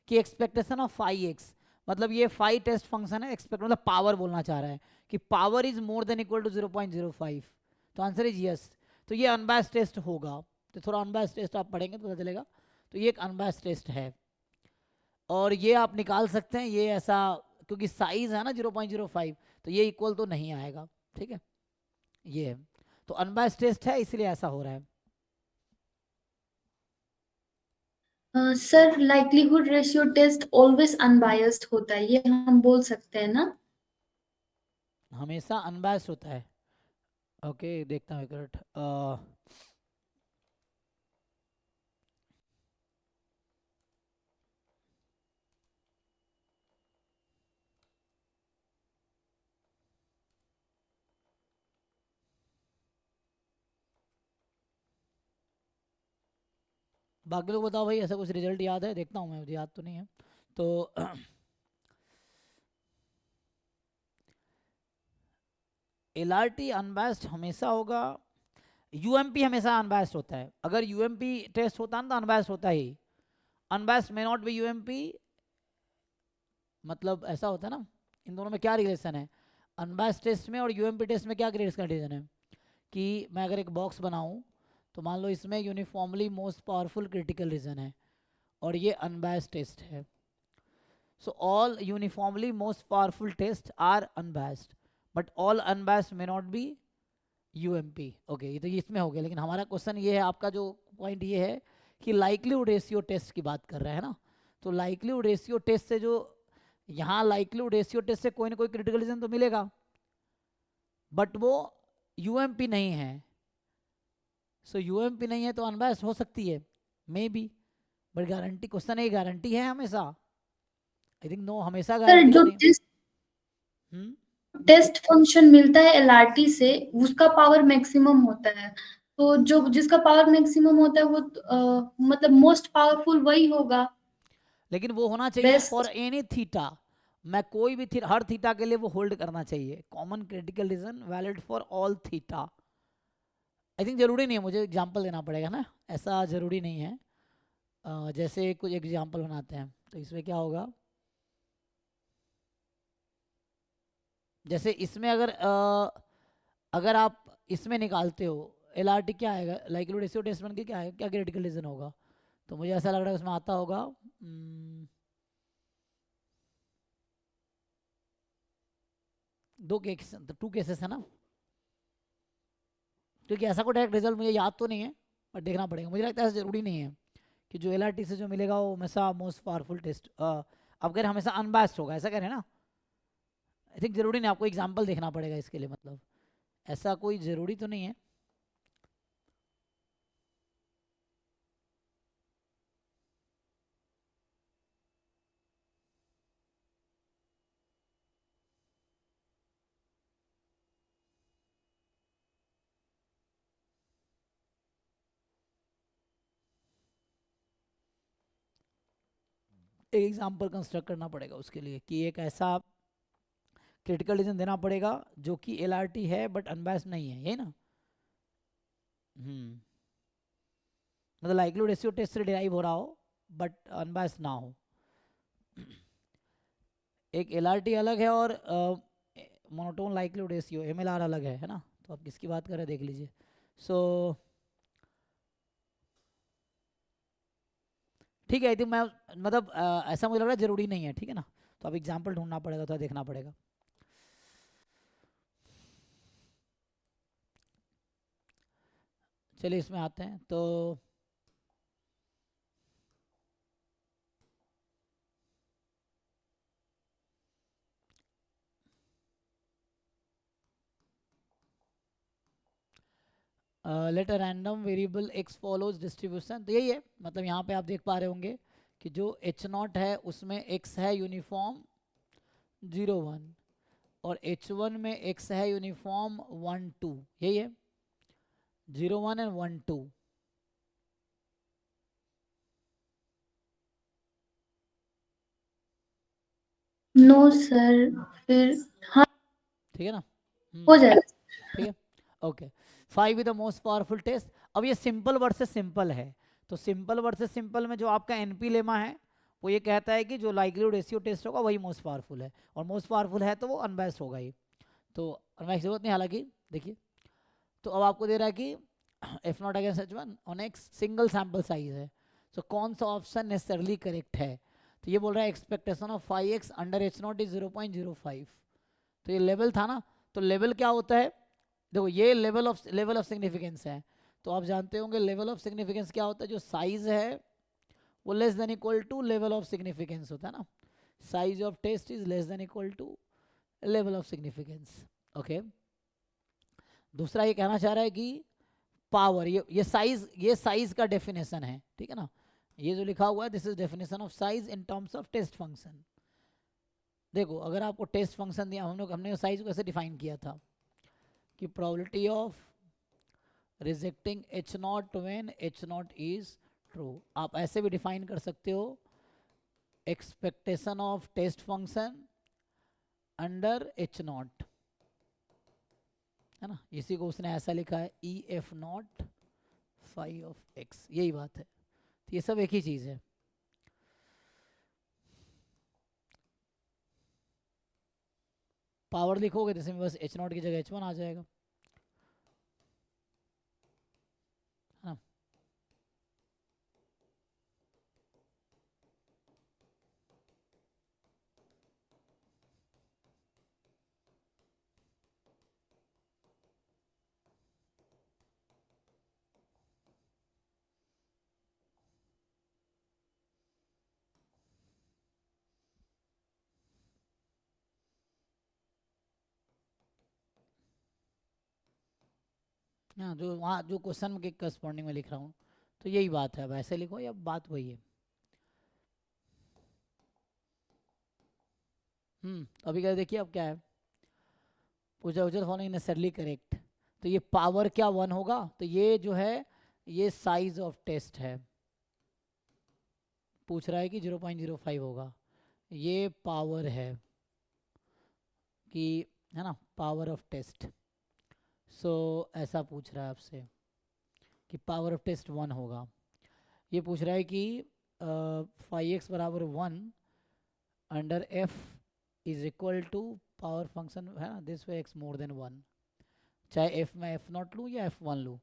कि एक्सपेक्टेशन ऑफ फाई एक्स, मतलब ये फाई टेस्ट फंक्शन है, एक्सपेक्ट मतलब पावर बोलना चाह रहा है कि power is more than equal to 0.05, तो आंसर इज यस। तो ये अनबायस्ड टेस्ट होगा, तो थोड़ा अनबायस्ड टेस्ट आप पढ़ेंगे तो पता चलेगा। तो ये एक अनबायस्ड टेस्ट है, और ये आप निकाल सकते हैं, ये ऐसा क्योंकि साइज है ना 0.05, तो ये इक्वल तो नहीं आएगा, ठीक है, ये है। तो अनबायस्ड टेस्ट है इसलिए ऐसा हो रहा है। Sir likelihood ratio test always unbiased होता है, ये हम बोल सकते हैं ना? हमेशा अनबायस्ड होता है, ओके देखता हूँ एक मिनट। बाकी लोग बताओ भाई, ऐसा कुछ रिजल्ट याद है? देखता हूँ मैं, मुझे याद तो नहीं है। तो LRT अनबायस्ड हमेशा होगा, UMP हमेशा अनबायस्ड होता है। अगर UMP टेस्ट होता है ना तो अनबायस्ड होता ही। Unbiased may not be UMP, मतलब ऐसा होता है ना। इन दोनों में क्या रिलेशन है? अनबायस्ड टेस्ट में और UMP टेस्ट में क्या रिलेशन है कि मैं अगर एक बॉक्स बनाऊं तो मान लो इसमें uniformly most powerful critical region है और ये अनबायस्ड टेस्ट है। So all uniformly most powerful test are unbiased, but all unbiased may not be UMP। Okay, ये तो इसमें हो गया। लेकिन हमारा क्वेश्चन ये है, आपका जो पॉइंट ये है कि लाइक्लीहुड रेशियो टेस्ट की बात कर रहे हैं ना। तो लाइक्लीहुड रेशियो टेस्ट से जो यहाँ लाइक्लीहुड रेशियो टेस्ट से कोई ना कोई क्रिटिकल रीजन तो मिलेगा, बट वो UMP नहीं है। सो UMP नहीं है तो अनबायस्ड हो सकती है, may be, but guarantee question है, गारंटी है हमेशा? आई थिंक नो, हमेशा सर गारंटी जो नहीं। टेस्ट फंक्शन मिलता है LRT से, उसका पावर मैक्सिमम होता है। तो जो जिसका पावर मैक्सिमम होता है वो मतलब मोस्ट पावरफुल वही होगा। लेकिन वो होना चाहिए बेस्ट फॉर एनी थीटा। मैं कोई भी हर थीटा के लिए वो होल्ड करना चाहिए। Common critical reason valid for all theta. I think जरूरी नहीं है, मुझे एग्जांपल देना पड़ेगा ना, ऐसा जरूरी नहीं है। जैसे कुछ एग्जांपल बनाते हैं तो इसमें क्या होगा, जैसे इसमें अगर आप इसमें निकालते हो LRT क्या आएगा, लाइक्लीहुड रेशियो टेस्ट बन के क्या आएगा, क्या क्रिटिकल रीजन होगा? तो मुझे ऐसा लग रहा है उसमें आता होगा टू केसेस है ना, क्योंकि ऐसा कोई डायरेक्ट रिजल्ट मुझे याद तो नहीं है, पर देखना पड़ेगा। मुझे लगता है ऐसा जरूरी नहीं है कि जो LRT से जो मिलेगा वो हमेशा मोस्ट पावरफुल टेस्ट अगर हमेशा अनबायस्ड होगा, ऐसा कह रहे हैं ना। आई थिंक जरूरी नहीं, आपको एग्जाम्पल देखना पड़ेगा इसके लिए, मतलब ऐसा कोई ज़रूरी तो नहीं है। एक एग्जाम्पल कंस्ट्रक्ट करना पड़ेगा उसके लिए कि एक ऐसा क्रिटिकल रीजन देना पड़ेगा जो कि LRT है बट अनबायस्ड नहीं है, यही ना। मतलब लाइक्लीहुड रेशियो टेस्ट से डिराइव हो रहा हो बट अनबायस्ड ना हो। एक LRT अलग है और मोनोटोन लाइक्लीहुड रेशियो MLR अलग है ना। तो आप किसकी बात कर रहे हैं देख लीजिए। सो ठीक है, आई थिंक मैं मतलब ऐसा मुझे लग रहा है जरूरी नहीं है, ठीक है ना। तो अब एग्जाम्पल ढूंढना पड़ेगा, तो देखना पड़ेगा। चलिए इसमें आते हैं। तो let a random variable x follows distribution. तो यही है, मतलब यहाँ पे आप देख पा रहे होंगे कि जो H0 है उसमें x है यूनिफॉर्म 0 1 और H1 में x है यूनिफॉर्म 1 2, यही है 0 1 एंड 1 2। नो सर, फिर हाँ ठीक है ना। हो जाएगा। ठीक है, okay. 5 is the most powerful test. अब ये सिंपल वर्सेस सिंपल है, तो सिंपल वर्सेस सिंपल में जो आपका NP लेमा है वो ये कहता है कि जो लाइक्लीहुड रेशियो टेस्ट होगा वही मोस्ट पावरफुल है, और मोस्ट पावरफुल है तो वो अनबायस्ड होगा ही। तो अनबायस्ड जरूरत नहीं, हालांकि देखिए। तो अब आपको दे रहा है कि F0 against H1 on X single sample size है, तो कौन सा ऑप्शन नेसेसरली करेक्ट है? तो ये बोल रहा है expectation of 5x under H0 is 0.05। तो ये लेवल था ना, तो लेवल क्या होता है? देखो ये लेवल ऑफ सिग्निफिकेंस है। तो आप जानते होंगे लेवल ऑफ सिग्निफिकेंस क्या होता है, जो साइज है वो less than equal to level of significance होता है ना। Size of test is less than equal to level of significance. Okay, दूसरा ये कहना चाह रहा है कि पावर, ये साइज का डेफिनेशन है, ठीक है ना। ये जो लिखा हुआ है this is definition of size in terms of test function. देखो अगर आपको टेस्ट फंक्शन दिया, हमने साइज को कैसे डिफाइन किया था कि probability of rejecting H0 when H0 is true. आप ऐसे भी डिफाइन कर सकते हो, expectation of test function under H naught, है ना, इसी को उसने ऐसा लिखा है E F naught phi of X, यही बात है। तो ये सब एक ही चीज है। पावर लिखोगे तो इसमें बस एच नॉट की जगह एच वन आ जाएगा, है ना। हाँ, जो वहाँ जो क्वेश्चन के करस्पॉन्डिंग में लिख रहा हूँ, तो यही बात है। अब ऐसे लिखो या बात वही है। अभी क्या देखिए, अब क्या है, पूछा उजर फॉलोइंग नेसेसरली करेक्ट। तो ये पावर क्या 1 होगा, तो ये जो है ये साइज ऑफ टेस्ट है, पूछ रहा है कि 0.05 होगा, ये पावर है कि, है ना, पावर ऑफ टेस्ट। सो ऐसा पूछ रहा है आपसे कि पावर ऑफ टेस्ट 1 होगा। ये पूछ रहा है कि 5x बराबर 1 under f is equal to power function, है ना, this way x more than 1, चाहे f में f0 लूँ या f1 लूँ।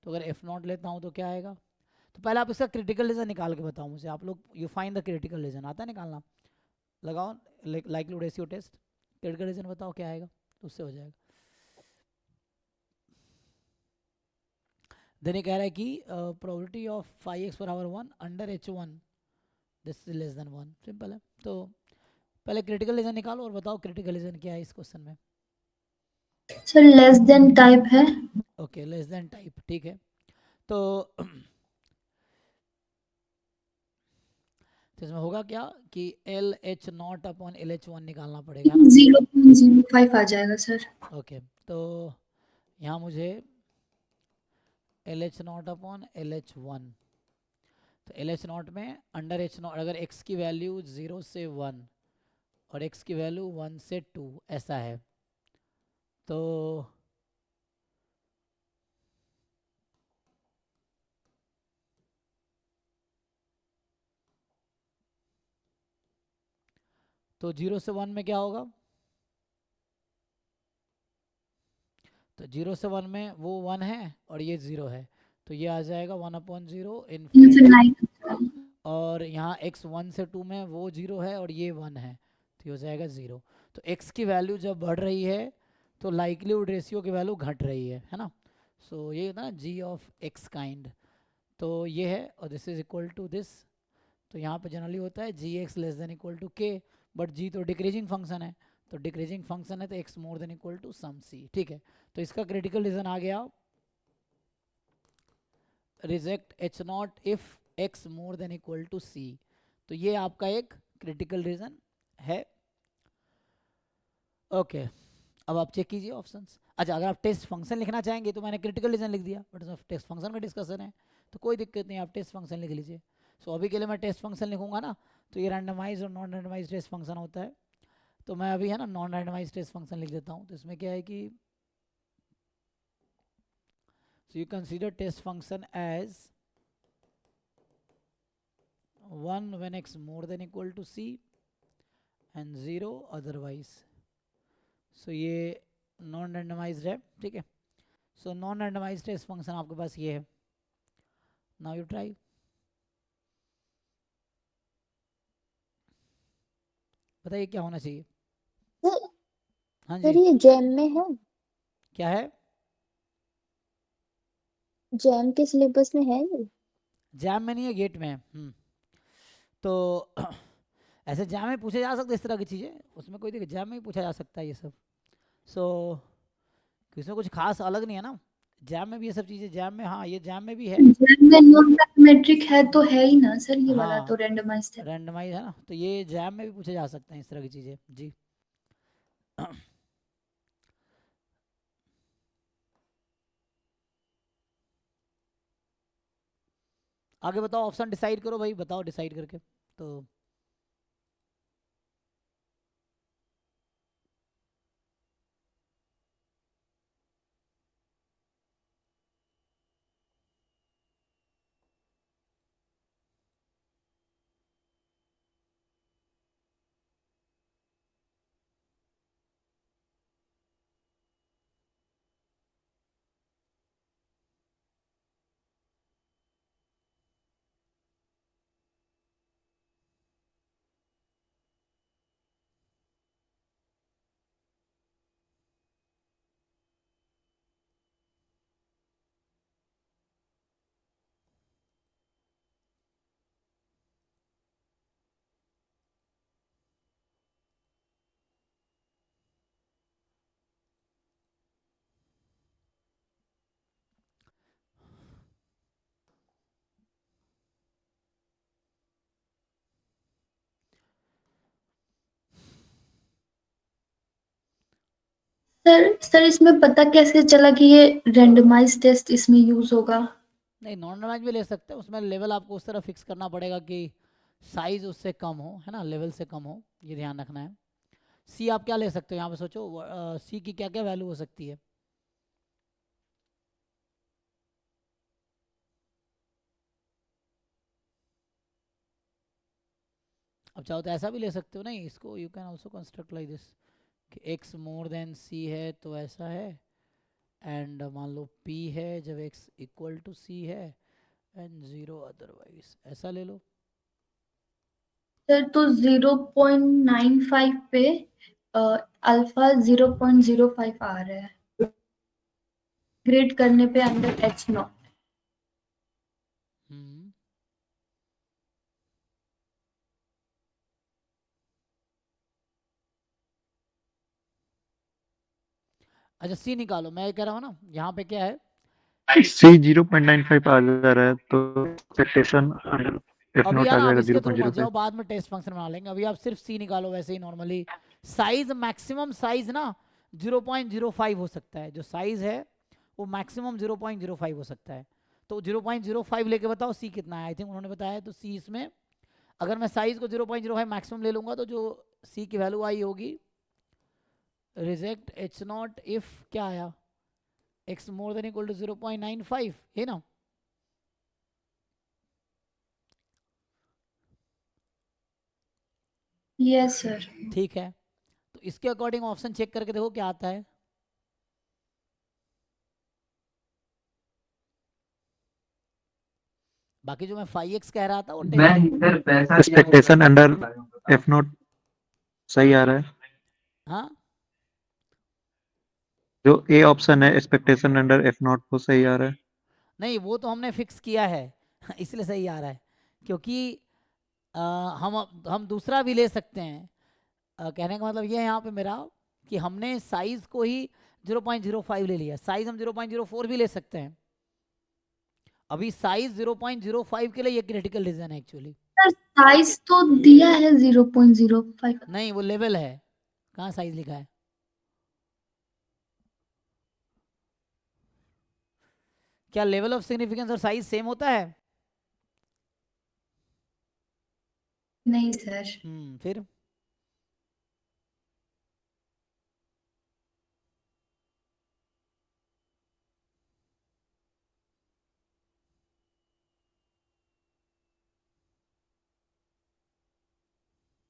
तो अगर f0 लेता हूँ तो क्या आएगा, तो पहले आप इसका क्रिटिकल रीजन निकाल के बताओ मुझे। आप लोग you find the critical region, आता है निकालना, लगाओ likelihood ratio test, critical region बताओ क्या आएगा, तो उससे हो जाएगा। देन ये कह रहा है कि प्रोबेबिलिटी ऑफ 5x बराबर 1 under h1 this is less then 1, simple है। तो पहले क्रिटिकल रीजन निकालो और बताओ क्रिटिकल रीजन क्या है इस क्वेश्चन में। सर लेस देन टाइप है। ओके, लेस देन टाइप, ठीक है। तो इसमें होगा क्या कि L H not upon L H one निकालना पड़ेगा। 0.05 आ जाएगा सर। ओके, तो यहाँ मुझे L H not upon L H one, तो एल एच नॉट में अंडर एच नॉट, अगर x की वैल्यू 0 से 1 और x की वैल्यू 1 से 2 ऐसा है, तो 0 से 1 में क्या होगा, तो 0 से 1 में वो 1 है और ये 0 है, तो ये आ जाएगा 1/0 इन्फिनिटी। और यहाँ x 1 से 2 में वो 0 है और ये 1 है, तो ये हो जाएगा 0। तो x की वैल्यू जब बढ़ रही है तो लाइक्लीहुड रेशियो की वैल्यू घट रही है ना। सो ये ना g ऑफ x काइंड, तो ये है, और this is equal to this. तो यहाँ पे जनरली होता है gx less than equal to k, but g तो डिक्रीजिंग फंक्शन है, तो डिक्रीजिंग फंक्शन है तो x more than equal to some c, ठीक है। तो इसका क्रिटिकल रीजन आ गया, reject h naught if x more than equal to c। तो ये आपका एक क्रिटिकल रीजन है। ओके, अब आप चेक कीजिए ऑप्शंस। अच्छा, अगर आप टेस्ट फंक्शन लिखना चाहेंगे तो मैंने क्रिटिकल रीजन लिख दिया, बट टेस्ट फंक्शन का डिस्कशन है तो कोई दिक्कत नहीं, आप टेस्ट फंक्शन लिख लीजिए। सो अभी के लिए मैं टेस्ट फंक्शन लिखूंगा ना, तो ये रैंडमाइज और नॉन रैंडमाइज टेस्ट फंक्शन होता है, तो मैं अभी, है ना, नॉन रैंडमाइज टेस्ट फंक्शन लिख देता हूँ। तो इसमें क्या है कि so you consider test function as 1 when x more than equal to c and 0 otherwise। so ये नॉन रैंडमाइज्ड है, ठीक है। सो नॉन रैंडमाइज्ड टेस्ट फंक्शन आपके पास ये है। नाउ यू ट्राई, बताइए क्या होना चाहिए। हाँ सर जी, ये जैम में है, क्या है, जैम के सिलेबस में है ये। जैम में नहीं है, गेट में है। तो ऐसे जैम में पूछे जा सकते इस तरह की चीज़ें, उसमें कोई दिक्कत, जैम में ही पूछा जा सकता है ये सब। सो इसमें कुछ खास अलग नहीं है ना, जैम में भी ये सब चीज़ें, जैम में, हाँ ये जैम में भी है। जैम में नॉन मैथमेट्रिक है तो है ही ना सर, ये वाला तो हाँ, रैंडमाइज्ड है। रैंडमाइज है ना, तो ये जैम में भी पूछे जा सकते हैं इस तरह की चीज़ें जी। आगे बताओ, ऑप्शन डिसाइड करो भाई, बताओ डिसाइड करके। तो सर इसमें पता कैसे चला कि ये रेंडमाइज टेस्ट इसमें यूज होगा? नहीं, नॉर्मलाइज भी ले सकते हैं, उसमें लेवल आपको उस तरह फिक्स करना पड़ेगा कि साइज उससे कम हो, है ना, लेवल से कम हो, ये ध्यान रखना है। सी आप क्या ले सकते हो यहाँ पे, सोचो सी की क्या क्या वैल्यू हो सकती है। अब चाहो तो ऐसा भी ले सकते हो, नहीं इसको you can also construct like this कि x मोर देन c है तो ऐसा है, एंड मान लो p है जब x इक्वल टू c है, एंड 0 अदरवाइज, ऐसा ले लो। सर तो 0.95 पे अल्फा 0.05 आ रहा है ग्रेड करने पे अंडर h0। हम्म, अच्छा c निकालो, मैं ये कह रहा हूँ ना, यहाँ पे क्या है, C 0.95 आ जा रहा है तो एक्सपेक्टेशन एफ अभी नॉट है आ ना, अब जाएगा इसके थ्रू मत 0.05। जाओ, बाद में टेस्ट फंक्शन बना लेंगे, अभी आप सिर्फ सी निकालो वैसे ही नॉर्मली। साइज, मैक्सिमम साइज ना 0.05 हो सकता है, जो साइज है वो मैक्सिमम 0.05 हो सकता है। तो 0.05 लेके बताओ सी कितना है, आई थिंक उन्होंने बताया है, तो सी इसमें अगर मैं साइज को 0.05 मैक्सिमम ले लूंगा तो जो सी की वैल्यू आई होगी, रिजेक्ट एच नॉट इफ क्या आया, X more than equal to 0.95, है ना। Yes sir. ठीक है, तो इसके अकॉर्डिंग ऑप्शन चेक करके देखो क्या आता है। बाकी जो मैं 5x कह रहा था वो एक्सपेक्टेशन अंडर एफ नॉट सही आ रहा है, हाँ, जो ए ऑप्शन है एक्सपेक्टेशन अंडर एफ नॉट वो सही आ रहा है। नहीं वो तो हमने फिक्स किया है इसलिए सही आ रहा है, क्योंकि आ, हम दूसरा भी ले सकते हैं। कहने का मतलब ये है यहाँ पे मेरा कि हमने साइज को ही 0.05 ले लिया, साइज हम 0.04 भी ले सकते हैं। अभी साइज 0.05 के लिए ये क्रिटिकल रीजन है एक्चुअली। सर साइज तो दिया है 0.05। नहीं वो लेवल है, कहाँ साइज लिखा है। क्या लेवल ऑफ सिग्निफिकेंस और साइज सेम होता है? नहीं सर। फिर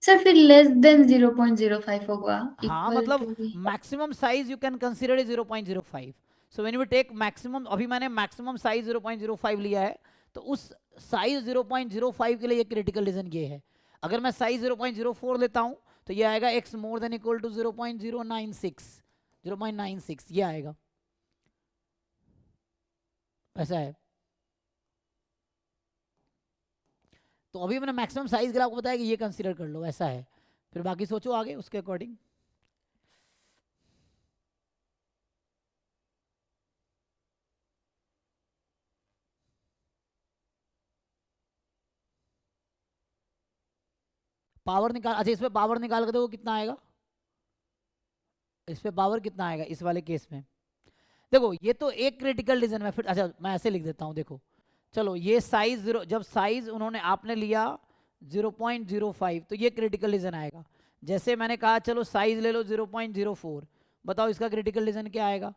सर फिर लेस देन 0.05 होगा, हाँ, इक्वल मतलब टू भी। Maximum size you can consider is 0.05। So when we take maximum, अभी मैंने मैक्सिमम साइज 0.05 लिया है, तो उस साइज 0.05 के लिए ये क्रिटिकल रीजन ये है। अगर मैं साइज 0.04 लेता हूँ तो ये आएगा x more than equal to 0.96 ये आएगा, ऐसा है। तो अभी मैंने मैक्सिमम साइज के लिए आपको बताया कि ये कंसीडर कर लो, ऐसा है। फिर बाकी सोचो आगे उसके अकॉर्डिंग। पावर निकाल, अच्छा इस पे पावर निकाल कर देखो कितना आएगा, इस पे पावर कितना आएगा इस वाले केस में। देखो ये तो एक क्रिटिकल रीजन में, फिर अच्छा मैं ऐसे लिख देता हूँ, देखो चलो ये साइज जीरो, जब साइज उन्होंने आपने लिया 0.05 तो ये क्रिटिकल रीजन आएगा। जैसे मैंने कहा चलो साइज ले लो 0.04, बताओ इसका क्रिटिकल रीजन क्या आएगा।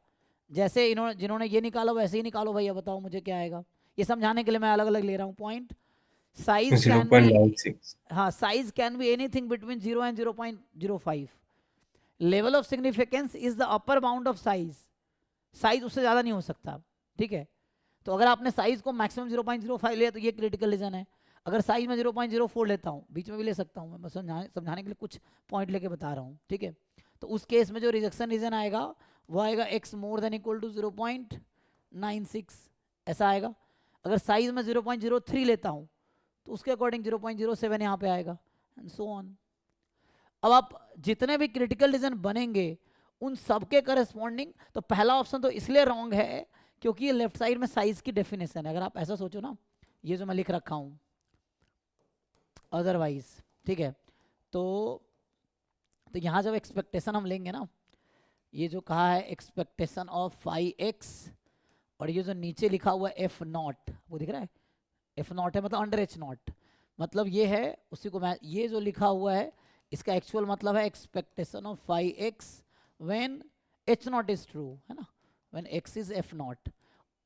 जैसे इन्होंने जिन्होंने ये निकाला वैसे ही निकालो भैया, बताओ मुझे क्या आएगा। ये समझाने के लिए मैं अलग अलग ले रहा हूँ पॉइंट। Size can B, 0.96। हाँ size can be anything between 0 and 0.05। Level of significance is the upper bound of size, size उससे ज़्यादा नहीं हो सकता, ठीक है। तो अगर आपने साइज को मैक्सिमम 0.05 लिया तो ये क्रिटिकल रीजन है। अगर साइज में 0.04 लेता हूँ, बीच में भी ले सकता हूँ मैं, बस समझाने के लिए कुछ पॉइंट लेके बता रहा हूँ, ठीक है। तो उस केस में जो रिजेक्शन रीजन आएगा वो आएगा x more than equal to 0.96, ऐसा आएगा। अगर साइज में 0.03 लेता हूँ तो उसके अकॉर्डिंग 0.07 यहाँ पे आएगा एंड सो ऑन। अब आप जितने भी क्रिटिकल रीजन बनेंगे उन सबके करस्पॉन्डिंग, तो पहला ऑप्शन तो इसलिए रॉन्ग है क्योंकि ये लेफ्ट साइड में साइज की डेफिनेशन है। अगर आप ऐसा सोचो ना, ये जो मैं लिख रखा हूँ अदरवाइज, ठीक है। तो यहाँ जब एक्सपेक्टेशन हम लेंगे ना, ये जो कहा है एक्सपेक्टेशन ऑफ 5x, और ये जो नीचे लिखा हुआ है एफ नॉट, वो दिख रहा है एफ नॉट है मतलब अंडर एच नॉट, मतलब ये है उसी को मैं, ये जो लिखा हुआ है इसका एक्चुअल मतलब है expectation of 5x when h not is true, है ना, when x is f not.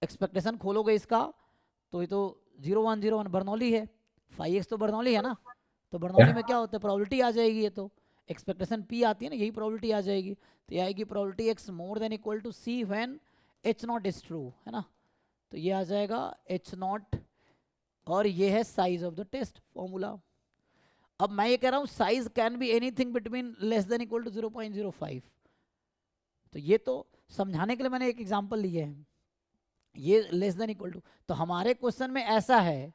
Expectation खोलोगे इसका तो ये तो 0101 बर्नौली है, 5x तो बर्नौली है ना, तो बर्नौली में क्या होता है प्रोबेबिलिटी आ जाएगी, ये तो एक्सपेक्टेशन p आती है ना, यही प्रोबेबिलिटी आ जाएगी। तो ये आएगी probability x more than equal to c when h not is true, है ना। तो ये आ जाएगा h नॉट, और ये है size of the test formula. अब मैं ये कह रहा हूँ size can be anything between less than equal to 0.05। तो ये तो समझाने के लिए मैंने एक एग्जांपल लिए हैं, ये लेस देन इक्वल टू, तो हमारे क्वेश्चन में ऐसा है,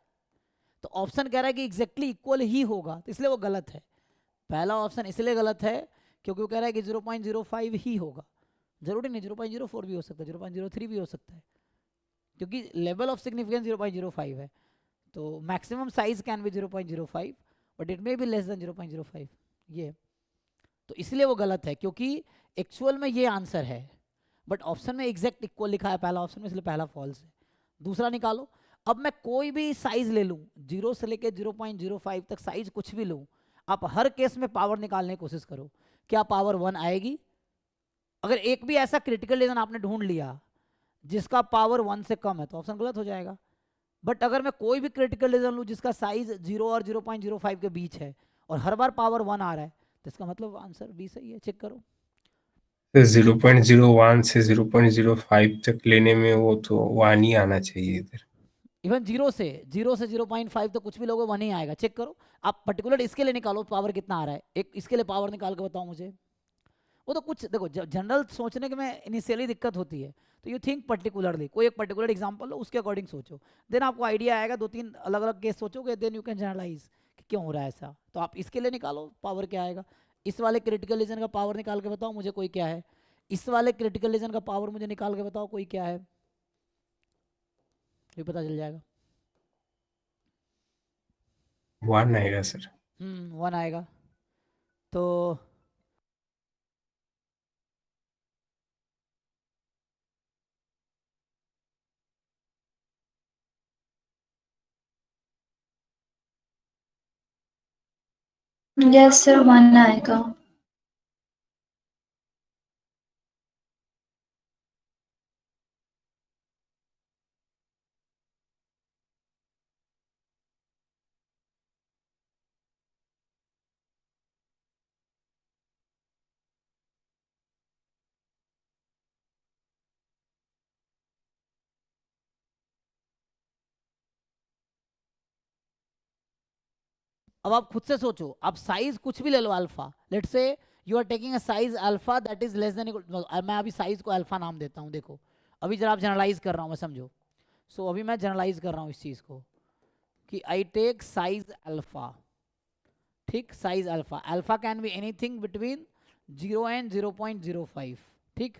तो ऑप्शन कह रहा है कि एग्जैक्टली इक्वल ही होगा, तो इसलिए वो गलत है। पहला ऑप्शन इसलिए गलत है क्योंकि वो कह रहा है कि 0.05 ही होगा, जरूरी नहीं 0.04 भी हो सकता है, 0.03 भी हो सकता है, क्योंकि लेवल ऑफ सिग्निफिकेंस 0.05 है। तो maximum size can B 0.05 but it may be less than 0.05, ये तो इसलिए वो गलत है क्योंकि एक्चुअल में ये आंसर है, बट ऑप्शन में एग्जैक्ट इक्वल लिखा है पहला ऑप्शन में, इसलिए पहला फॉल्स है। दूसरा निकालो, अब मैं कोई भी साइज ले लूँ 0 से लेके 0.05 तक साइज कुछ भी लूँ, आप हर केस में पावर निकालने की कोशिश करो, क्या पावर 1 आएगी। अगर एक भी ऐसा क्रिटिकल रीजन आपने ढूंढ लिया जिसका पावर 1 से कम है तो ऑप्शन गलत हो जाएगा। बट अगर मैं कोई भी क्रिटिकल रीजन लूँ जिसका साइज 0 और 0.05 के बीच है और हर बार पावर 1 आ रहा है, तो इसका मतलब आंसर बी सही है, चेक करो। 0.01 से 0.05 तक लेने में वो तो 1 ही आना चाहिए इधर। इवन 0 से 0.5 तो कुछ भी लोगों 1 ही आएगा, चेक करो। आप पर्टिकुलर इसके लिए निकालो पावर कितना आ रहा है, एक इसके लिए पावर निकाल के बताओ मुझे। वो तो कुछ देखो जनरल सोचने के में इनिशियली दिक्कत होती है, तो यू थिंक पर्टिकुलरली, कोई एक पर्टिकुलर एग्जांपल लो उसके अकॉर्डिंग सोचो, देन आपको आइडिया आएगा, 2-3 अलग अलग केस सोचोगे, देन यू कैन जनरलाइज कि क्यों हो रहा है ऐसा। तो आप इसके लिए निकालो पावर क्या आएगा, इस वाले क्रिटिकल रीजन का पावर निकाल के बताओ मुझे कोई क्या है, इस वाले क्रिटिकल रीजन का पावर मुझे निकाल के बताओ कोई क्या है, ये पता चल जाएगा। 1 आएगा सर। 1 आएगा। तो यस सर 1 आएगा। अब आप खुद से सोचो, आप साइज कुछ भी ले लो alpha, let's say you are taking a size alpha that is less than equal, मैं अभी साइज को अल्फा नाम देता हूँ, देखो अभी जरा आप जनरलाइज कर रहा हूँ मैं, समझो। सो अभी मैं जनरलाइज कर रहा हूँ इस चीज को कि आई टेक साइज अल्फा, ठीक, size alpha, alpha can be anything between 0 and 0.05, ठीक।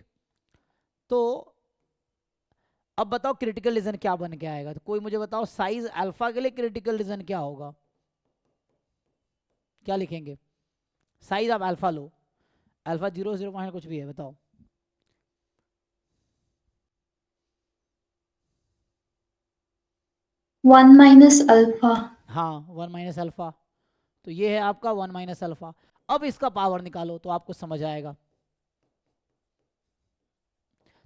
तो अब बताओ क्रिटिकल रीजन क्या बन के आएगा, तो कोई मुझे बताओ साइज अल्फा के लिए क्रिटिकल रीजन क्या होगा, क्या लिखेंगे। साइज आप अल्फा लो, अल्फा 0 कुछ भी है, बताओ। 1 माइनस अल्फा। हाँ 1 माइनस अल्फा, तो ये है आपका 1 माइनस अल्फा। अब इसका पावर निकालो तो आपको समझ आएगा।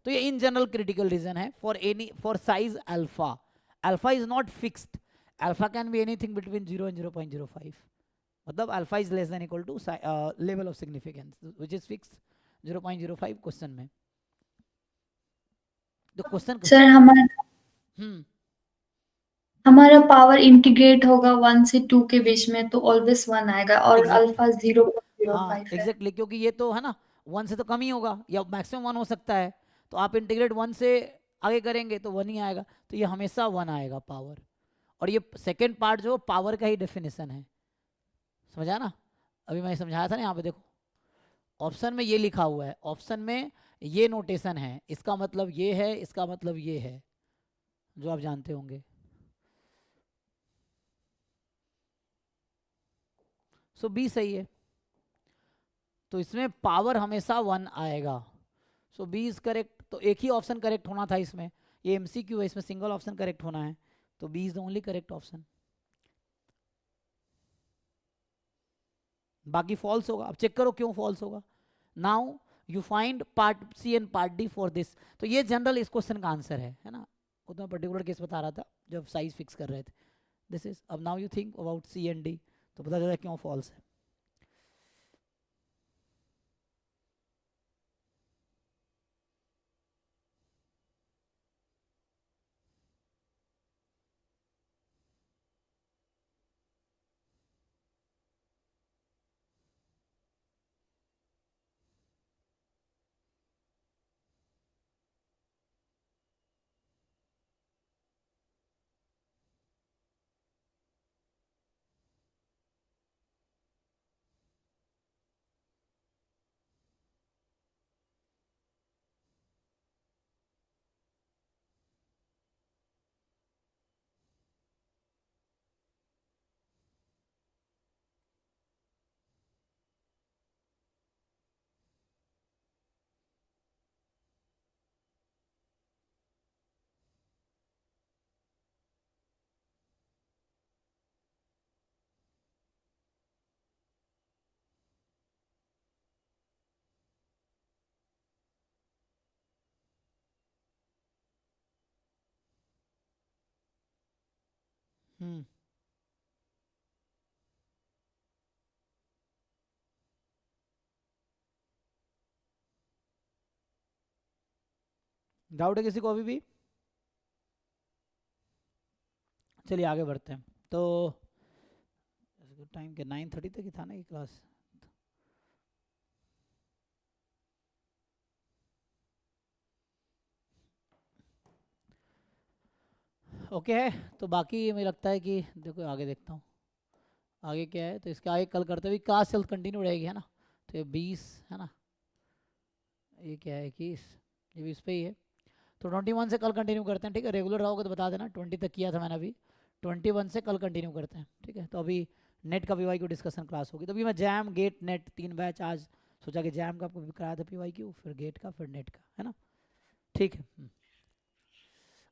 तो ये इन जनरल क्रिटिकल रीजन है for size alpha. Alpha is not fixed, alpha can be anything between 0 and 0.05, मतलब alpha is less than equal to level of significance which is fixed 0.05 question में। तो क्वेश्चन सर हमारा power integrate होगा 1 से 2 के बीच में, तो ऑलवेज 1 आएगा, और Exactly. अल्फा 0.05 हाँ है। एग्जैक्टली, क्योंकि ये तो है ना 1 से तो कम ही होगा या मैक्सिमम 1 हो सकता है, तो आप इंटीग्रेट 1 से आगे करेंगे तो 1 ही आएगा, तो ये हमेशा 1 आएगा पावर। और ये सेकेंड पार्ट जो पावर का ही डेफिनेशन है, समझा ना? अभी मैं समझाया था ना, यहाँ पे देखो ऑप्शन में ये लिखा हुआ है, ऑप्शन में ये नोटेशन है, इसका मतलब ये है, इसका मतलब ये है, जो आप जानते होंगे। सो बी सही है, तो इसमें पावर हमेशा 1 आएगा। सो बी इज करेक्ट। तो एक ही ऑप्शन करेक्ट होना था इसमें, ये एमसीक्यू है, इसमें सिंगल ऑप्शन करेक्ट होना है, तो B is the only correct option, बाकी फॉल्स होगा। अब चेक करो क्यों फॉल्स होगा। Now you find part C and part D for this. तो ये जनरल इस क्वेश्चन का आंसर है ना, वो तो मैं पर्टिकुलर केस बता रहा था जब साइज फिक्स कर रहे थे। दिस इज, अब now you think about C and D, तो पता चला क्यों फॉल्स है। डाउट है किसी को अभी भी? चलिए आगे बढ़ते हैं। तो टाइम के 9:30 तक ही था ना ये क्लास। ओके है, तो बाकी मुझे लगता है कि देखो आगे देखता हूँ आगे क्या है। तो इसके आगे कल करते हुए क्लास चल कंटिन्यू रहेगी, है ना। तो ये 20 है ना, ये क्या है 21, ये 20 पे ही है। तो 21 से कल कंटिन्यू करते हैं, ठीक है। रेगुलर रहोगे तो बता देना, 20 तक किया था मैंने, अभी 21 से कल कंटिन्यू करते हैं, ठीक है। तो अभी नेट का पीवाई क्यू डिस्कशन क्लास होगी। तो अभी मैं जैम गेट नेट 3 बैच आज सोचा कि जैम का आपको भी कराया था पीवाई क्यू, फिर गेट का, फिर नेट का, है ना, ठीक है।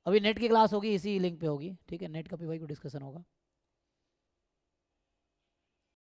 अभी नेट की क्लास होगी, इसी लिंक पे होगी, ठीक है। नेट का पीवाई क्यू डिस्कशन होगा।